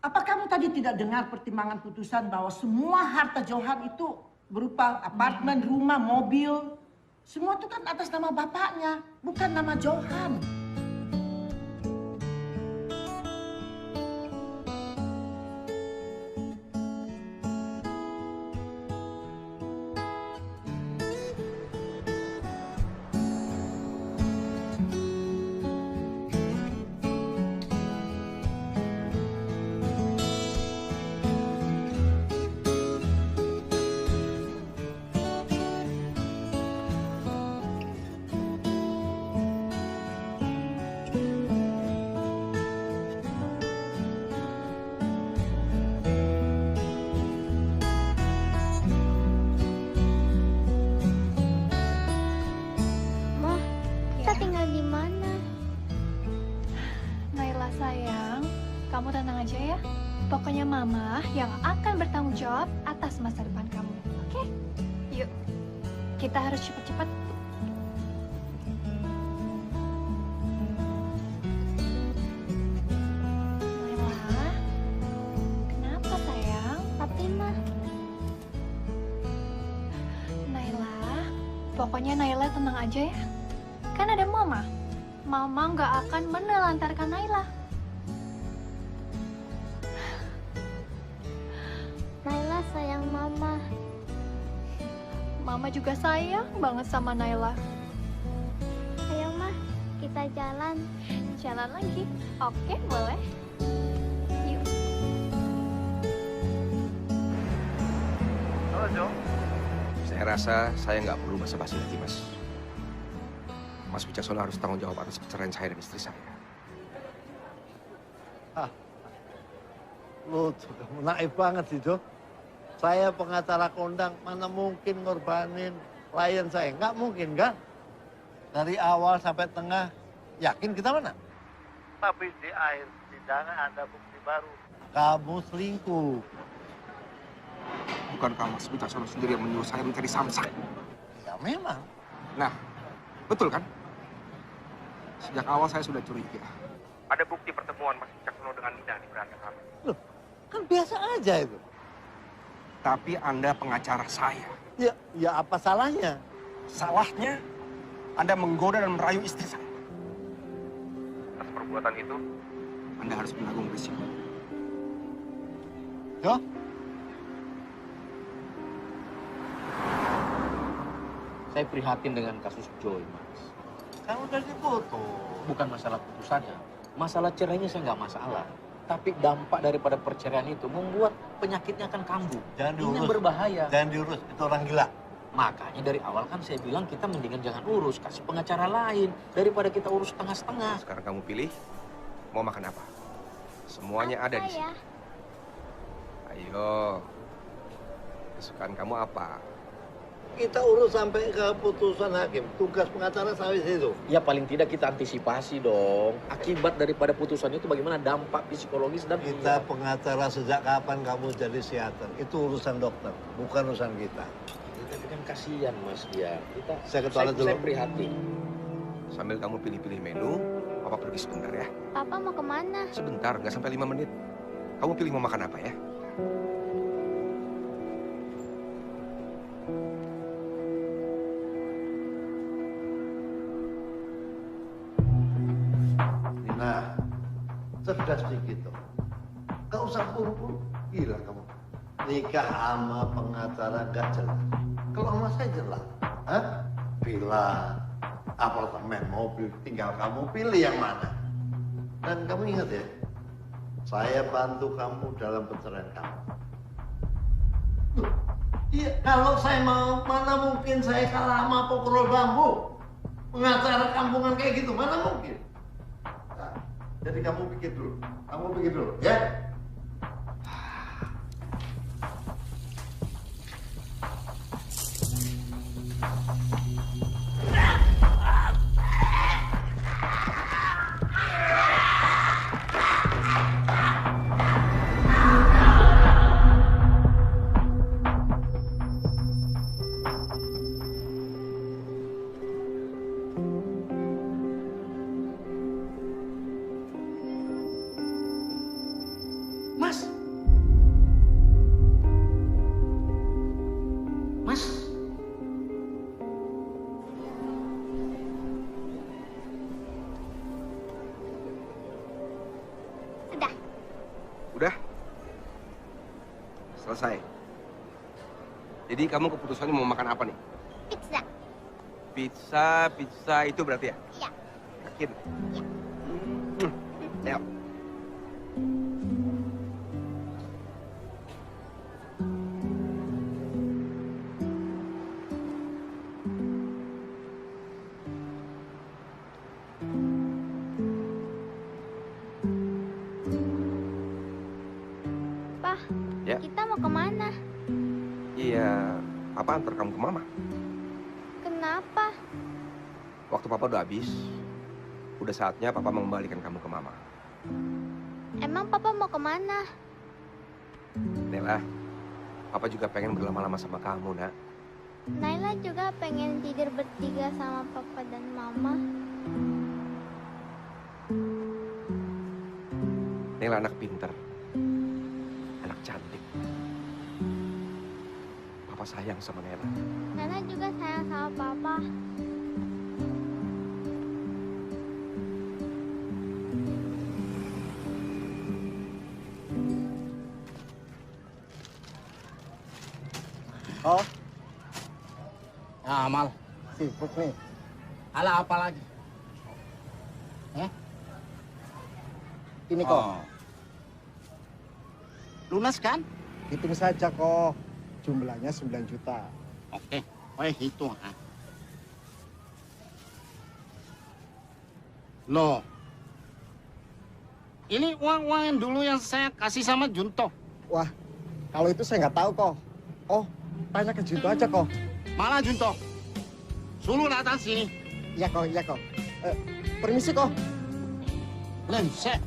Speaker 2: Apa kamu tadi tidak dengar pertimbangan putusan bahwa semua harta Johan itu berupa apartemen, rumah, mobil. Semua itu kan atas nama bapaknya, bukan nama Johan.
Speaker 18: Kamu tenang aja ya. Pokoknya Mama yang akan bertanggung jawab atas masa depan kamu. Oke? Yuk. Kita harus cepat-cepat.
Speaker 7: mah. Naila, pokoknya Naila tenang aja ya. Kan ada Mama. Mama nggak akan menelantarkan Naila.
Speaker 8: Naila sayang Mama.
Speaker 7: Mama juga sayang banget sama Naila.
Speaker 8: Ayo mah, kita jalan.
Speaker 7: Jalan lagi? Oke, boleh. Yuk.
Speaker 10: Halo, Jo. Saya rasa saya nggak perlu basa-basi lagi, Mas. Mas Wicaksono harus tanggung jawab atas perceraian saya dan istri saya.
Speaker 12: Lu tuh naif banget sih, Jo. Saya pengacara kondang, mana mungkin ngorbanin klien saya? Nggak mungkin, kan? Dari awal sampai tengah, yakin kita menang. Tapi di akhir persidangan ada bukti baru. Kamu selingkuh.
Speaker 10: Bukankah Mas Wicaksono sendiri yang menyuruh saya mencari Samsak?
Speaker 12: Ya memang.
Speaker 10: Nah, betul kan? Sejak awal saya sudah curiga. Ada bukti pertemuan Mas Wicaksono dengan Nina di beranda kami.
Speaker 12: Loh, kan biasa aja itu.
Speaker 10: Tapi Anda pengacara saya.
Speaker 12: Ya apa salahnya?
Speaker 10: Salahnya, Anda menggoda dan merayu istri saya. Atas perbuatan itu, Anda harus menanggung risiko.
Speaker 12: Jo?
Speaker 23: Saya prihatin dengan kasus Joy, Mas.
Speaker 12: Kan udah diputus.
Speaker 23: Bukan masalah putusannya. Masalah cerainya saya nggak masalah. Tapi dampak daripada perceraian itu membuat penyakitnya akan kambuh.
Speaker 12: Jangan diurus.
Speaker 23: Ini yang berbahaya.
Speaker 12: Jangan diurus, itu orang gila.
Speaker 23: Makanya dari awal kan saya bilang kita mendingan jangan urus, kasih pengacara lain. Daripada kita urus setengah-setengah.
Speaker 10: Sekarang kamu pilih, mau makan apa? Semuanya ada di sini. Ayo, kesukaan kamu apa?
Speaker 12: Kita urus sampai keputusan hakim. Tugas pengacara sampai situ.
Speaker 23: Ya paling tidak kita antisipasi dong. Akibat daripada putusan itu bagaimana dampak psikologis dan...
Speaker 12: Kita pengacara sejak kapan kamu jadi psikiater? Itu urusan dokter, bukan urusan kita.
Speaker 23: Tapi kan kasihan Mas dia.
Speaker 12: Saya ke toilet dulu.
Speaker 23: Saya prihatin.
Speaker 10: Sambil kamu pilih-pilih menu, Papa pergi sebentar ya.
Speaker 8: Papa mau kemana?
Speaker 10: Sebentar, nggak sampai 5 menit. Kamu pilih mau makan apa ya?
Speaker 12: Nina, cerdas dikit dong. Gak usah buru-buru. Gila kamu. Nikah sama pengacara gak jelas. Kalau sama saya jelas. Hah? Villa, apartemen, mobil. Tinggal kamu pilih yang mana. Dan kamu ingat ya, saya bantu kamu dalam perceraian kamu. Iya, kalau saya mau, mana mungkin saya kalah sama Pokrol Bambu. Pengacara kampungan kayak gitu, mana mungkin. Nah, jadi kamu pikir dulu, ya.
Speaker 23: Mas! Mas!
Speaker 8: Sudah.
Speaker 10: Udah? Selesai. Jadi kamu keputusannya mau makan apa nih?
Speaker 8: Pizza.
Speaker 10: Pizza itu berarti ya?
Speaker 8: Iya.
Speaker 10: Yakin?
Speaker 8: Iya.
Speaker 10: Ayo.
Speaker 8: Pak,
Speaker 10: Ya.
Speaker 8: kita mau kemana?
Speaker 10: Iya, Papa antar kamu ke Mama.
Speaker 8: Kenapa?
Speaker 10: Waktu Papa udah habis, udah saatnya Papa mengembalikan kamu ke Mama.
Speaker 8: Emang Papa mau kemana?
Speaker 10: Nela, Papa juga pengen berlama-lama sama kamu, nak.
Speaker 8: Naila juga pengen tidur bertiga sama Papa dan Mama.
Speaker 10: Nela anak pinter, anak cantik. Papa sayang sama Nela.
Speaker 8: Nana juga sayang sama Papa.
Speaker 16: Oh. Ya, Amal. Sibuk nih. Ala apa lagi? Ini kok.
Speaker 15: Oh.
Speaker 16: Lunas kan?
Speaker 15: Hitung saja kok. Jumlahnya 9 juta.
Speaker 16: Oke. Hitung. Loh. Ini uang-uang yang dulu yang saya kasih sama Junto.
Speaker 15: Wah, kalau itu saya nggak tahu kok. Oh, tanya ke Junto aja kok.
Speaker 16: Mana Junto? Suruh datang sini.
Speaker 15: Iya kok. Permisi kok.
Speaker 16: Lensek.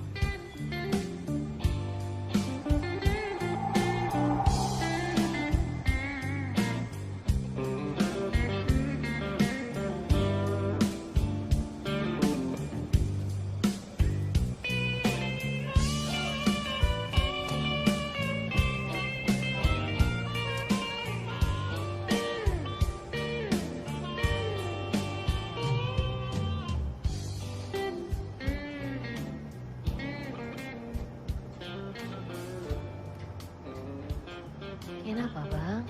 Speaker 6: Kenapa, Bang?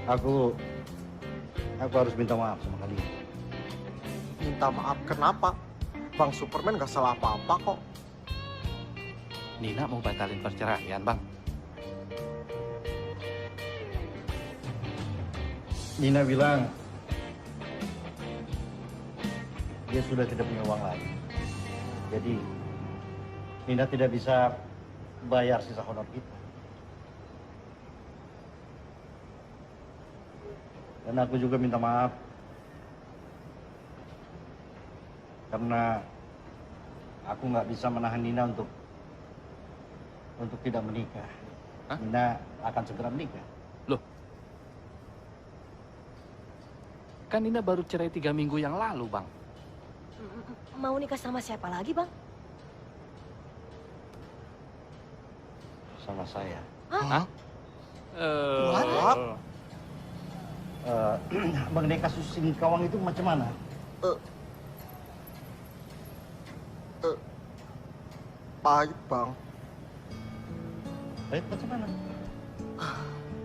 Speaker 1: Aku harus minta maaf sama kalian.
Speaker 5: Minta maaf kenapa? Bang Superman gak salah apa-apa kok.
Speaker 3: Nina mau batalin perceraian, Bang.
Speaker 1: Nina bilang dia sudah tidak punya uang lagi. Jadi Nina tidak bisa bayar sisa honor kita. Dan aku juga minta maaf karena aku nggak bisa menahan Nina untuk tidak menikah.
Speaker 4: Hah?
Speaker 1: Nina akan segera menikah.
Speaker 4: Loh, kan Nina baru cerai 3 minggu yang lalu, Bang.
Speaker 6: Mau nikah sama siapa lagi, Bang?
Speaker 1: Sama saya.
Speaker 4: Hah?
Speaker 1: Mengenai kasus Singkawang itu macam mana?
Speaker 5: Pahit, Bang.
Speaker 1: Pahit macam mana?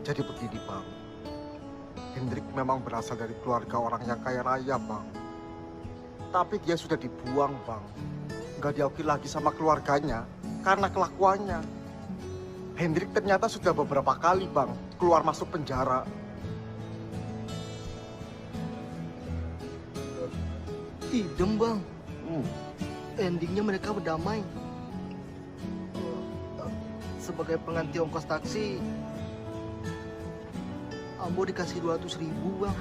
Speaker 5: Jadi begini, Bang. Hendrik memang berasal dari keluarga orang yang kaya raya, Bang. Tapi dia sudah dibuang, Bang. Nggak diakui lagi sama keluarganya karena kelakuannya. Hendrik ternyata sudah beberapa kali, Bang, keluar masuk penjara.
Speaker 15: Idem, Bang. Endingnya mereka berdamai. Sebagai pengganti ongkos taksi, Ambo dikasih 200.000, Bang.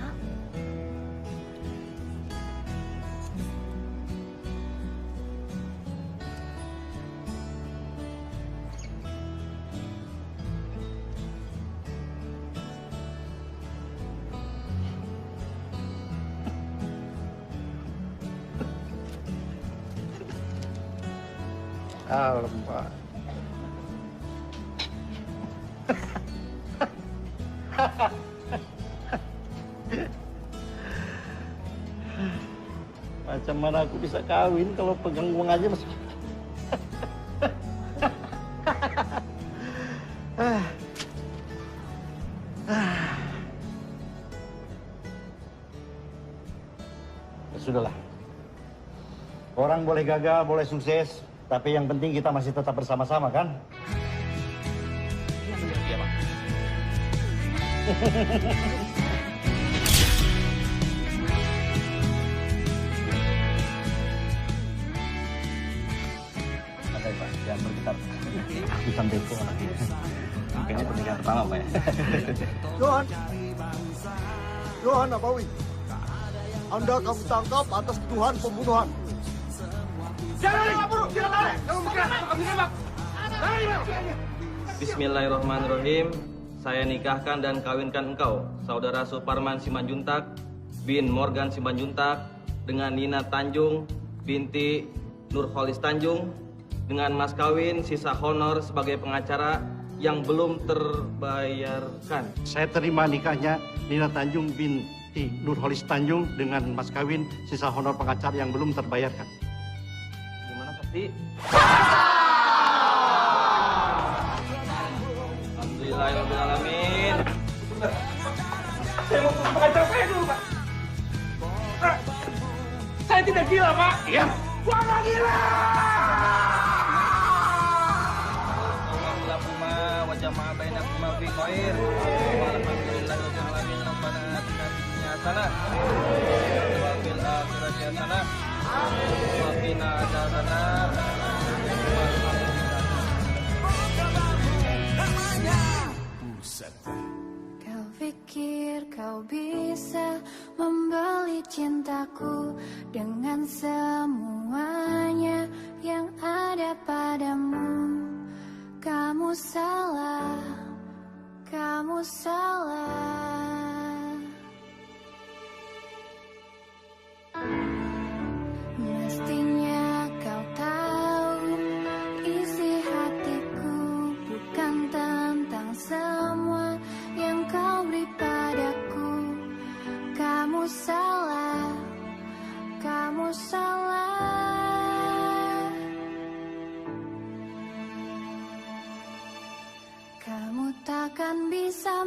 Speaker 1: Alamak. Macam mana aku bisa kawin kalau pegang uang aja masih. Ya sudahlah. Orang boleh gagal, boleh sukses, tapi yang penting kita masih tetap bersama-sama, kan?
Speaker 4: Iya, Bang.
Speaker 1: Santai, Pak. Jangan bergetar. Aku sampai kok lagi. Kayaknya pernikahan pertama, Pak, ya?
Speaker 5: Johan Nabawi, Anda kami tangkap atas tuduhan pembunuhan.
Speaker 11: Bismillahirrahmanirrahim. Saya nikahkan dan kawinkan engkau, Saudara Suparman Simanjuntak bin Morgan Simanjuntak, dengan Nina Tanjung binti Nurholis Tanjung dengan mas kawin sisa honor sebagai pengacara yang belum terbayarkan.
Speaker 13: Saya terima nikahnya Nina Tanjung binti Nurholis Tanjung dengan mas kawin sisa honor pengacara yang belum terbayarkan.
Speaker 11: Gimana, Sakti? Alhamdulillahirrahmanirrahim.
Speaker 16: Saya mau ke pengacara saya dulu, Pak. Saya tidak gila, Pak. Iya. Gua nggak gila.
Speaker 11: Wajah ma bainakuma fi khair. Alhamdulillahirabbil alamin. Rabbana atina fid dunya hasanah wa fil akhirati hasanah wa qina adzabannar.
Speaker 7: Kau pikir kau bisa membeli cintaku dengan semuanya yang ada padamu. Kamu salah, kamu salah. Mestinya kau tahu isi hatiku bukan tentang semua yang kau beri padaku. Kamu salah, kamu salah. Kamu takkan bisa